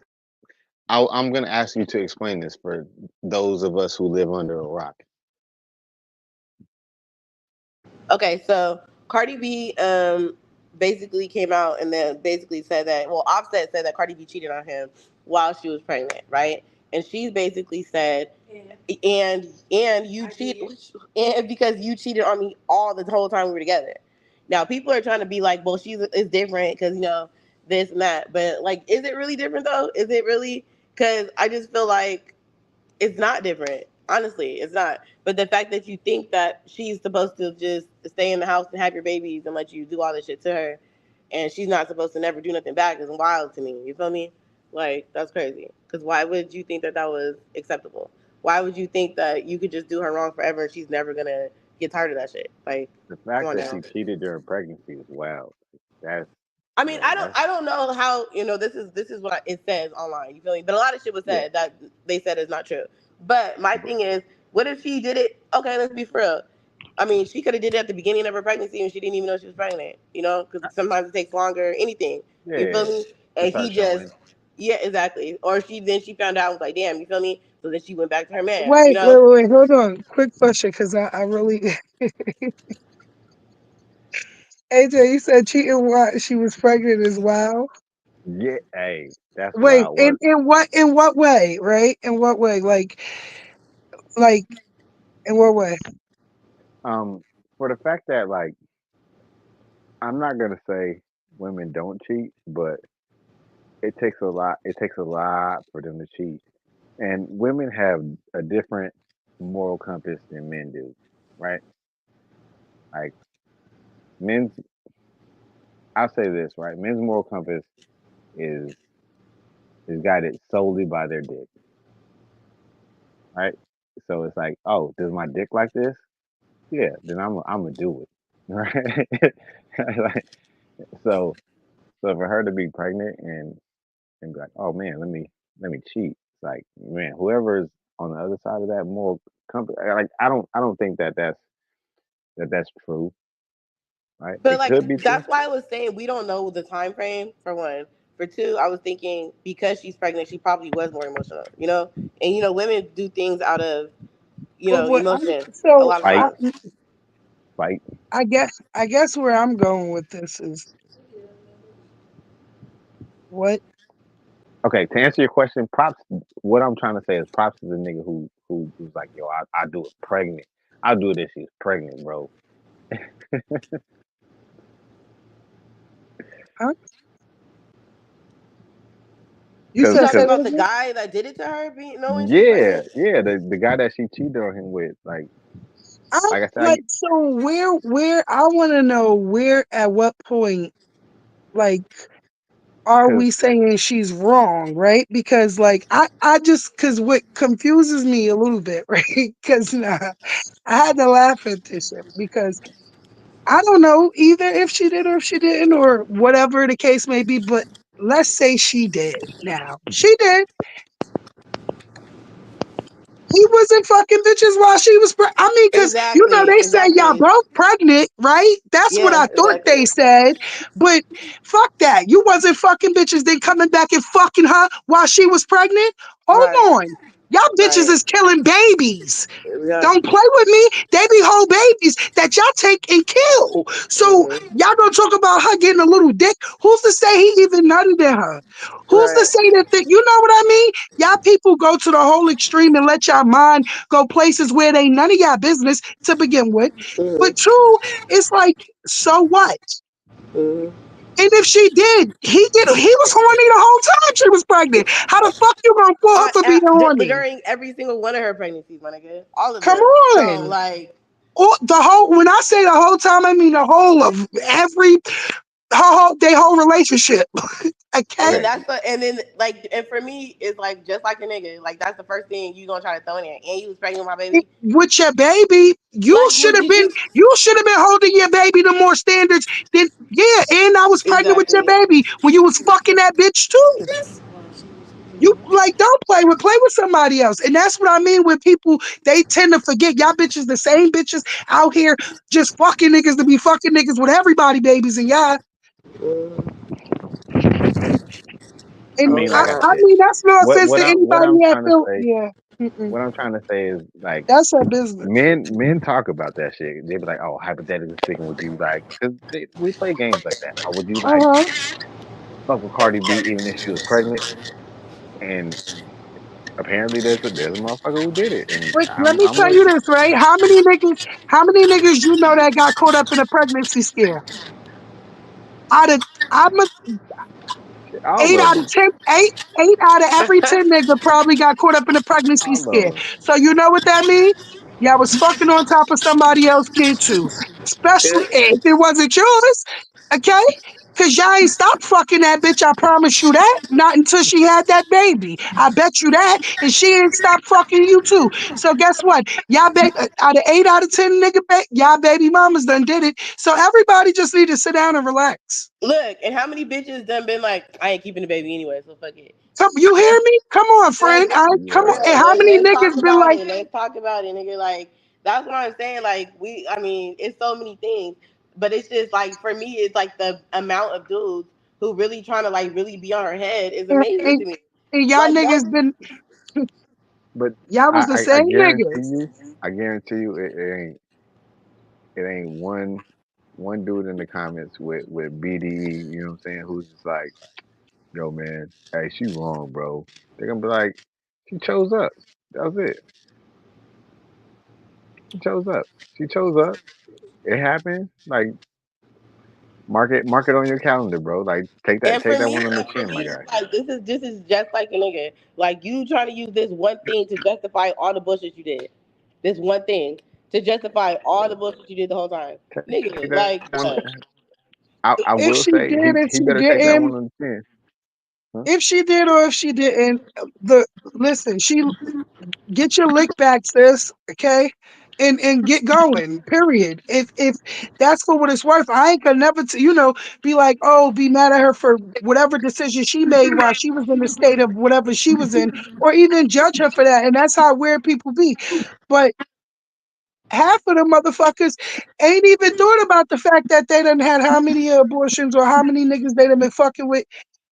I'm gonna ask you to explain this for those of us who live under a rock. Okay, so Cardi B basically came out and then basically said that, well, Offset said that Cardi B cheated on him while she was pregnant, right? And she's basically said, and you cheat, and because you cheated on me all the whole time we were together. Now people are trying to be like, well, she's it's different because this and that, but like, is it really different though? Is it really? Because I just feel like it's not different. Honestly, it's not. But the fact that you think that she's supposed to just stay in the house and have your babies and let you do all this shit to her, and she's not supposed to never do nothing back is wild to me. You feel me? Like that's crazy. Because why would you think that that was acceptable? Why would you think that you could just do her wrong forever and she's never gonna get tired of that shit? Like, The come fact on that now. she cheated during pregnancy is wild. That's I mean, yeah, that's I don't know how this is what it says online. You feel me? But a lot of shit was yeah. said that they said is not true. But my But thing is, what if she did it? Okay, let's be for real. I mean, she could have did it at the beginning of her pregnancy and she didn't even know she was pregnant. Because sometimes it takes longer. Anything. You feel yeah, me? it And he starts just, showing. yeah, exactly. Or she found out and was like, damn, you feel me? So then she went back to her man. Wait, wait, wait, hold on. Quick question, because I really AJ, you said cheating while she was pregnant as well. Yeah, hey, that's Wait, wild work. in what way, right? In what way? Like in what way? For the fact that like I'm not gonna say women don't cheat, but it takes a lot. It takes a lot for them to cheat, and women have a different moral compass than men do, right? Like men's, I'll say this, right? Men's moral compass is is guided solely by their dick, right? So it's like, oh, does my dick like this? Yeah, then I'm gonna do it, right? Like, so so for her to be pregnant and be like, oh man, let me cheat. It's like, man, whoever's on the other side of that moral compass, like I don't think that's true, right? But It like could be true. that's why I was saying we don't know the time frame for one. For two, I was thinking because she's pregnant, she probably was more emotional, you know? And, you know, women do things out of, you But know, what I emotion a so lot of Fight, times. fight. I guess where I'm going with this is what Okay, to answer your question, props. What I'm trying to say is props to the nigga who was like, yo, I do it pregnant. I'll do it if she's pregnant, bro. huh? You You Cause, said talking say cause that about the again? guy that did it to her, being knowing she's yeah, pregnant? yeah, the guy that she cheated on him with, I like I said, like so where I want to know where at what point like are cause we saying she's wrong, right? Because like I just because what confuses me a little bit, right? Because I had to laugh at this shit because I don't know either if she did or if she didn't or whatever the case may be, but let's say she did. Now she did. He wasn't fucking bitches while she was I mean, because Exactly, they say y'all exactly. both pregnant, right? That's what Yeah, I thought exactly. they said. But fuck that. You wasn't fucking bitches then coming back and fucking her while she was pregnant. Right, Hold on. Y'all bitches right. is killing babies. Yeah. Don't play with me. They be whole babies that y'all take and kill. So Hmm. y'all gonna talk about her getting a little dick. Who's to say he even nutted in her? Who's to Right. say that you know what I mean? Y'all people go to the whole extreme and let y'all mind go places where they none of y'all business to begin with. Hmm. But two, it's like, so what? Hmm. And if she did, he was horny the whole time she was pregnant. How the fuck you gonna pull her for being horny? During every single one of her pregnancies, my nigga, all of Come them. So on. like, Or the whole when I say the whole time, I mean the whole of every their whole relationship. and Okay? then okay, that's the and then like and for me it's like just like a nigga, like that's the first thing you gonna try to throw in there. And you was pregnant with my baby. With your baby, Like, well, did you you should have been holding your baby to more standards than yeah, and I was pregnant with your exactly? baby when you was fucking that bitch too. You like don't play with somebody else. And that's what I mean with people, they tend to forget y'all bitches the same bitches out here just fucking niggas to be fucking niggas with everybody babies and y'all. Mm, I And mean, oh like I I said, no. mean that's no offense to what anybody I'm that trying to feel say, yeah. Mm-mm. what I'm trying to say is like That's her business. men talk about that shit. They be like, oh, hypothetically speaking, would you like? Because we play games like that. Or would you like Uh-huh. fuck with Cardi B even if she was pregnant? And apparently there's a motherfucker who did it, and But let me I'm tell with you this, right? How many niggas you know that got caught up in a pregnancy scare? Out of I'm a all eight of out of them, ten, eight out of every 10 nigga probably got caught up in a pregnancy all of scare. them. So you know what that means? Y'all was fucking on top of somebody else's kid too. Yeah. Especially if it wasn't yours. Okay? Cause y'all ain't stopped fucking that bitch. I promise you that. Not until she had that baby. I bet you that. And she ain't stopped fucking you too. So guess what? Out of 8 out of 10 nigga, y'all baby mamas done did it. So everybody just need to sit down and relax. Look, and how many bitches done been like, I ain't keeping the baby anyway, so fuck it. Come, you hear me? Come on, friend. Like, Come Yeah, on. yeah, And how many let's talk niggas been about like, it. Let's talk about it, nigga. Like, that's what I'm saying. Like, I mean, it's so many things, but it's just like for me, it's like the amount of dudes who really trying to like really be on her head is and, amazing and, to me. and y'all Like, y'all, niggas been, but y'all was the I same guarantee niggas. you, it ain't one dude in the comments with BDE, you know what I'm saying, who's just like, yo man, hey, she wrong, bro. They're gonna be like, she chose up. That was it. She chose up. She chose up. It happened. Like mark it on your calendar, bro. Like and take for that me, one on the and for chin, my me, guy. it's like this is just like a nigga. Like you trying to use this one thing to justify all the bullshit you did. This one thing to justify all the bullshit you did the whole time, Take nigga. that Like, one. bruh. I If will she say did, if he she better take that didn't, one on the chin. Huh? if she did or if she didn't, the listen, she get your lick back, sis. Okay, and get going. Period. If that's for what it's worth, I ain't gonna never be like, oh, be mad at her for whatever decision she made while she was in the state of whatever she was in, or even judge her for that. And that's how weird people be. But half of the motherfuckers ain't even thought about the fact that they done had how many abortions or how many niggas they done been fucking with.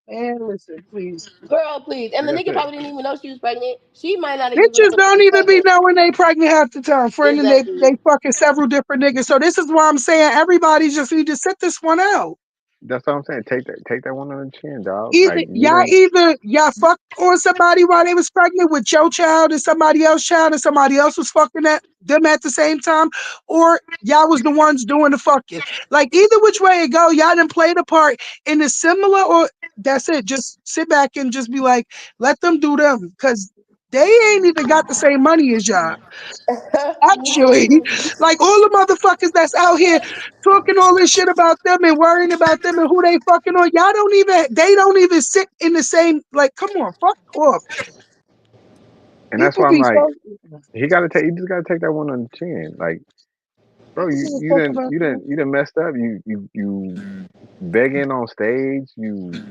Man, listen, please. Girl, please. And Like the I nigga said, probably didn't even know she was pregnant. She might not even Bitches know she don't was even be pregnant. knowing they pregnant half the time, friend, and Exactly. they fucking several different niggas. So this is why I'm saying everybody just need to sit this one out. that's what I'm saying. Take that one on the chin, dog. Either Like you done. y'all fucked on somebody while they was pregnant with your child and somebody else's child and somebody else was fucking at them at the same time, or y'all was the ones doing the fucking. Like either which way it go, y'all didn't play the part in the similar or that's it. Just sit back and just be like, let them do them. Cause they ain't even got the same money as y'all. Actually, like all the motherfuckers that's out here talking all this shit about them and worrying about them and who they fucking on, they don't even sit in the same, like, come on, fuck off. And that's People why I'm be like, so, he got to take. You just got to take that one on the chin. Like, bro, people you gonna you talk didn't about you that. didn't you didn't messed up. You begging on stage. You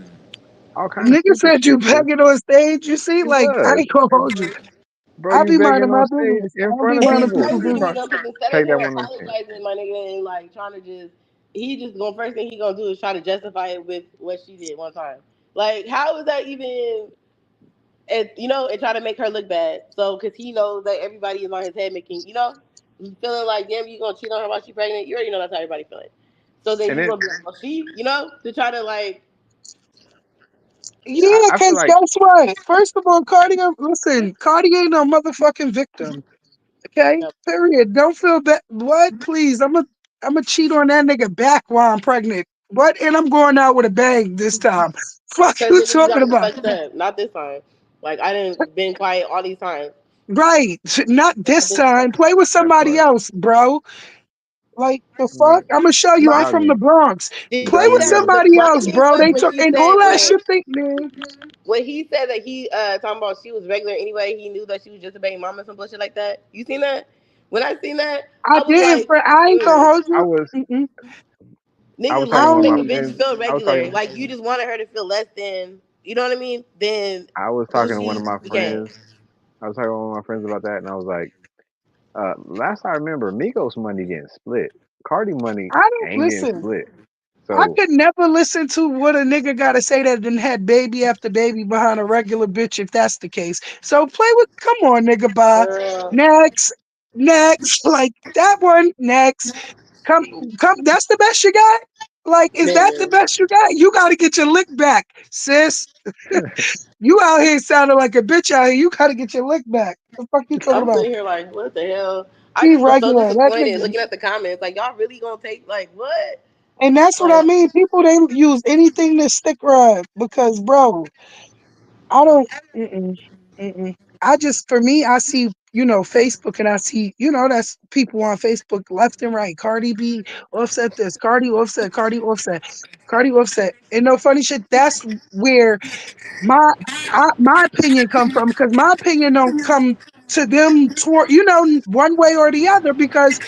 all kind of Nigga stupid said you shit, sis. begging on stage, you see, He like, I was. ain't gonna And hold you. bro, I you be minding begging my on stage business. I in don't front be of And minding it's people. people crazy to Talk, me business. though, because instead of take him that one on the chin. apologizing, my nigga, and like trying to just, he just going first thing he gonna do is try to justify it with what she did one time. Like, how is that even? And and try to make her look bad. So, because he knows that everybody is on his head, making feeling like, damn, you gonna cheat on her while she pregnant. You already know that's how everybody feeling. So then And you then gonna be like, well, to try to like, Yeah, I feel cause like, guess what? First of all, listen, Cardi ain't no motherfucking victim. Okay, no, period. Don't feel bad. What? Please, I'm a cheat on that nigga back while I'm pregnant. What? And I'm going out with a bang this time. Fuck because you niggas be talking out here about? fucked up. Not this time. Like I didn't been quiet all these times. Right? Not Not this this time. time. Play with that somebody part. else, bro. Like the fuck? Like, I'm gonna show you. I'm from the My, doggy, Bros. did you Play see with doggy. that? The somebody else, funny thing bro. was They when took he and all said that shit. They man, when he said that he talking about she was regular anyway. He knew that she was just a baby mama, some bullshit like that. You seen that? When I seen that, I I was didn't. like, I ain't gonna hold I you. was Mm-mm. I was nigga, I talking to literally one of don't make my a even. bitch friends. feel I was regular. talking Like you just wanted her to feel less than, you know what I mean? Than I was who talking to one she of my became. friends. I was talking to one of my friends about that, and I was like, last I remember, Migos money getting split. Cardi money I don't ain't getting listen. split. I So could never listen to what a nigga gotta say that then had baby after baby behind a regular bitch if that's the case. So play with come on, nigga, bye. Girl, Next. Next. Like that one, next. Come that's the best you got? Like, is that the nigga. best you got? You gotta get your lick back, sis. You out here sounding like a bitch out here. You gotta get your lick back. The fuck you talking I'm about? sitting here like, what the hell? I Be just was so regular. That disappointed nigga. looking at the comments. Like, y'all really gonna take like what? And that's what I Like, mean. People they use anything to stick rub because bro, I don't. Mm-mm, mm-mm. I just, for me, I see, Facebook, and I see, that's people on Facebook left and right. Cardi B, Offset this, Cardi, Offset, Cardi, Offset, Cardi, Offset. And no funny shit. That's where my my opinion come from because my opinion don't come to them toward, one way or the other because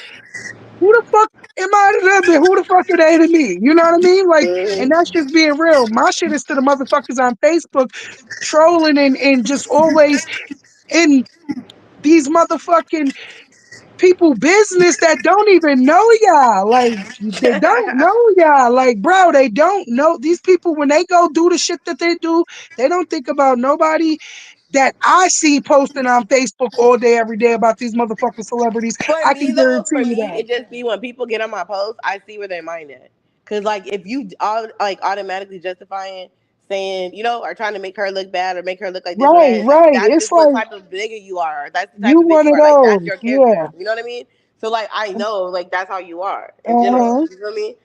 who the fuck am I to them and who the fuck are they to me? You know what I mean? Like, and mm-hmm. that's just being real. My shit is to the motherfuckers on Facebook trolling and just always in these motherfucking people business that don't even know y'all. Like they don't know y'all. Like, bro, they don't know these people when they go do the shit that they do, they don't think about nobody that I see posting on Facebook all day, every day about these motherfucking celebrities. For I me can though, guarantee for you me, that. it just be when people get on my post, I see where their mind at. Cause like if you all like automatically justifying saying, or trying to make her look bad or make her look like this or Right, that, right. that's It's just what like type of nigga you are. That's the type you of bitch one you of are. Like that's those. your Yeah. character. You know what I mean? So like I know like that's how you are in general. Uh-huh. You feel me?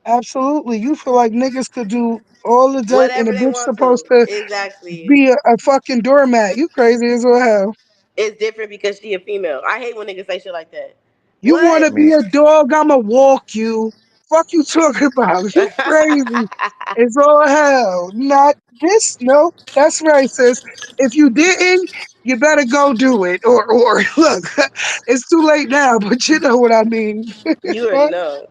Absolutely. You feel like niggas could do all the dirt and a Whatever they bitch want supposed to. to Exactly. be a fucking doormat. You crazy as well. Hell. It's different because she a female. I hate when niggas say shit like that. You What? wanna I be mean, a dog, I'ma walk you. Fuck you talking about. You crazy. It's all hell. Not this. No, that's right, sis. If you didn't, you better go do it. Or look, it's too late now, but you know what I mean. You already know.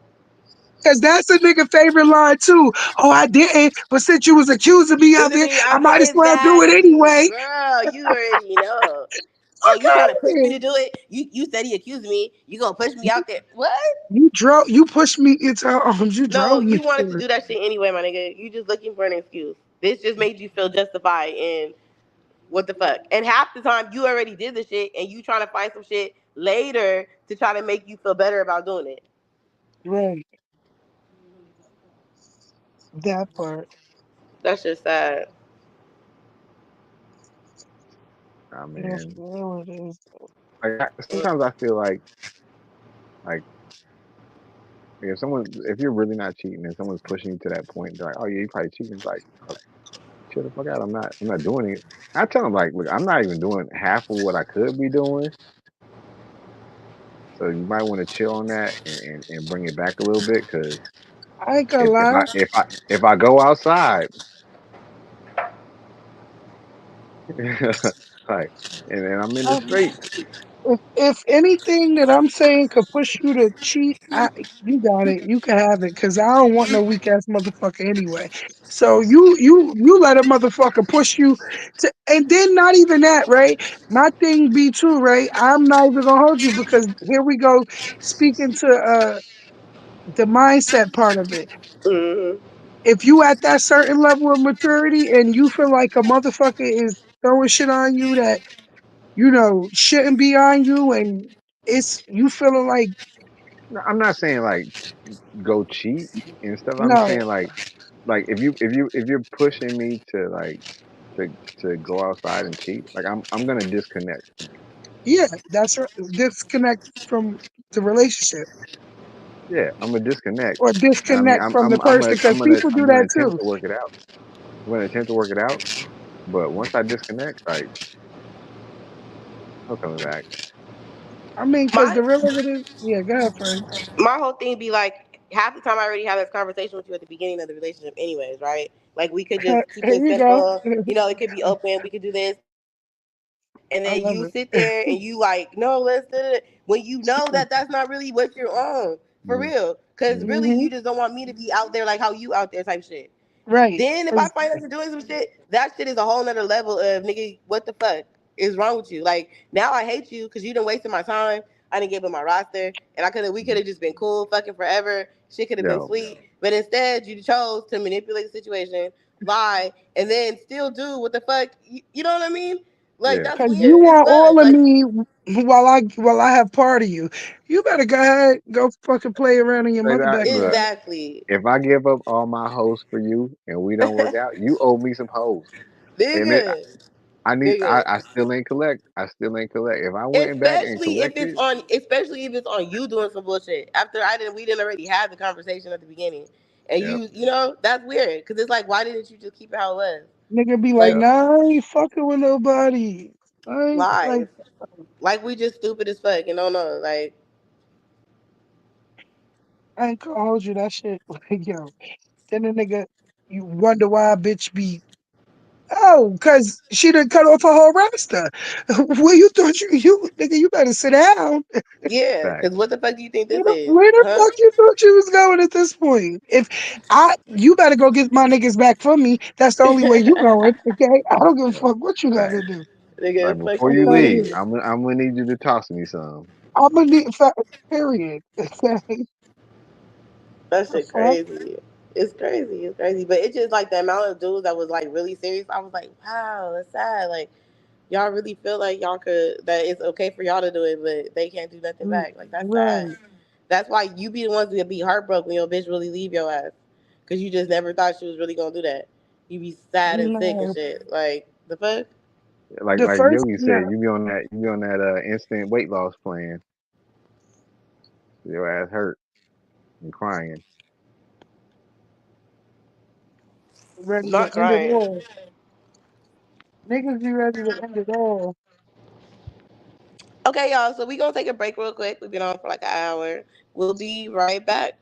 Cause that's a nigga favorite line too. Oh, I didn't, but since you was accusing me Cause of I it, mean, I might as well do it exactly, anyway. girl. You already know. Oh, Fuck you out trying to of push me here. to do it? You said he accused me. You gonna push me out there? What? You pushed me into her arms. You No, drove me you wanted to to it. do that shit anyway, my nigga. You just looking for an excuse. This just made you feel justified in what the fuck. And half the time you already did the shit and you trying to find some shit later to try to make you feel better about doing it. Right. That part. That's just sad. I That's mean, what it is. sometimes I feel like if if you're really not cheating and someone's pushing you to that point, they're like, oh yeah, you probably cheating. It's like, oh, chill the fuck out. I'm not doing it. I tell them like, look, I'm not even doing half of what I could be doing. So you might want to chill on that and bring it back a little bit, because I ain't gonna lie. if I go outside, like, and I'm in the streets, If anything that I'm saying could push you to cheat, you got it. You can have it because I don't want no weak ass motherfucker anyway. So you let a motherfucker push you to, and then not even that, right? My thing be too, right? I'm not even gonna hold you because here we go speaking to the mindset part of it. Hmm. If you at that certain level of maturity and you feel like a motherfucker is throwing shit on you that shouldn't be on you, and it's you feeling like I'm not saying like go cheat and stuff. I'm no, saying like if you're pushing me to like to to go outside and cheat, like I'm gonna disconnect. yeah, that's right. Disconnect from the relationship Yeah, I'm gonna disconnect. or And I mean, disconnect from the person because people do I'm gonna that attempt too. to work it out. I'm gonna attempt to work it out. But once I disconnect, like no coming back. I mean, because My the real of it is, yeah, go ahead, friend. my whole thing be like half the time I already have this conversation with you at the beginning of the relationship anyways, right? Like we could just keep Here it you go. simple, it could be open, we could do this, we could do that. And I then love you it. sit there and you like, no, let's do it. When you know that that's not really what you're on, for Mm-hmm. real. Because really, Hmm. you just don't want me to be out there like how you out there type shit. Right. Then if I 'Cause find out you're doing some shit, that shit is a whole nother level of nigga, what the fuck is wrong with you? Like now I hate you because you done wasted my time. I didn't give him my roster, and we could have just been cool, fucking forever. Shit could have been Yo, sweet, but instead you chose to manipulate the situation, lie, and then still do what the fuck. You know what I mean? Like yeah. that's 'cause you weird as want fuck. all of Like me while I have part of you. You better go ahead, go fucking play around in your Straight mother out, look. backyard. exactly, If I give up all my hoes for you and we don't work out, you owe me some hoes. And it, nigga, I need. nigga. I still ain't collect. I still ain't collect. If I went back and Especially collected, if it's on you doing some bullshit after we didn't already have the conversation at the beginning, and yep, that's weird because it's like why didn't you just keep it how it was? Nigga be like, Like yep. nah, I ain't fucking with nobody. I ain't like lies, like we just stupid as fuck and don't know. Like I ain't gonna hold you that shit. Like, yo, then the nigga, you wonder why a bitch be, oh, cause she done cut off her whole roster. Where you thought nigga, you better sit down. yeah, Fact. because what the fuck do you think Where this the, is, where the huh? fuck you thought you was going at this point? You better go get my niggas back from me. That's the only way you going, okay? I don't give a Yep. fuck what you Fact. gotta do. Like Nigga, fuck before Fuck you out of you. leave, here. I'm gonna need you to toss me some. I'm gonna need, period. Okay? That The shit fuck? crazy. It's crazy. It's crazy. But it's just like the amount of dudes that was like really serious. I was like, wow, that's sad. Like y'all really feel like y'all could that it's okay for y'all to do it, but they can't do nothing back. Like that's sad. Right. That's why you be the ones that be heartbroken when your bitch really leave your ass, cause you just never thought she was really gonna do that. You be sad and sick and No. shit. Like the fuck. The Like first, Yogi said, no. you be on that instant weight loss plan. Your ass hurt and crying. Ready to Not end it crying. all. Niggas be ready to end it all. Okay, y'all. So we gonna take a break real quick. We've been on for like an hour. We'll be right back.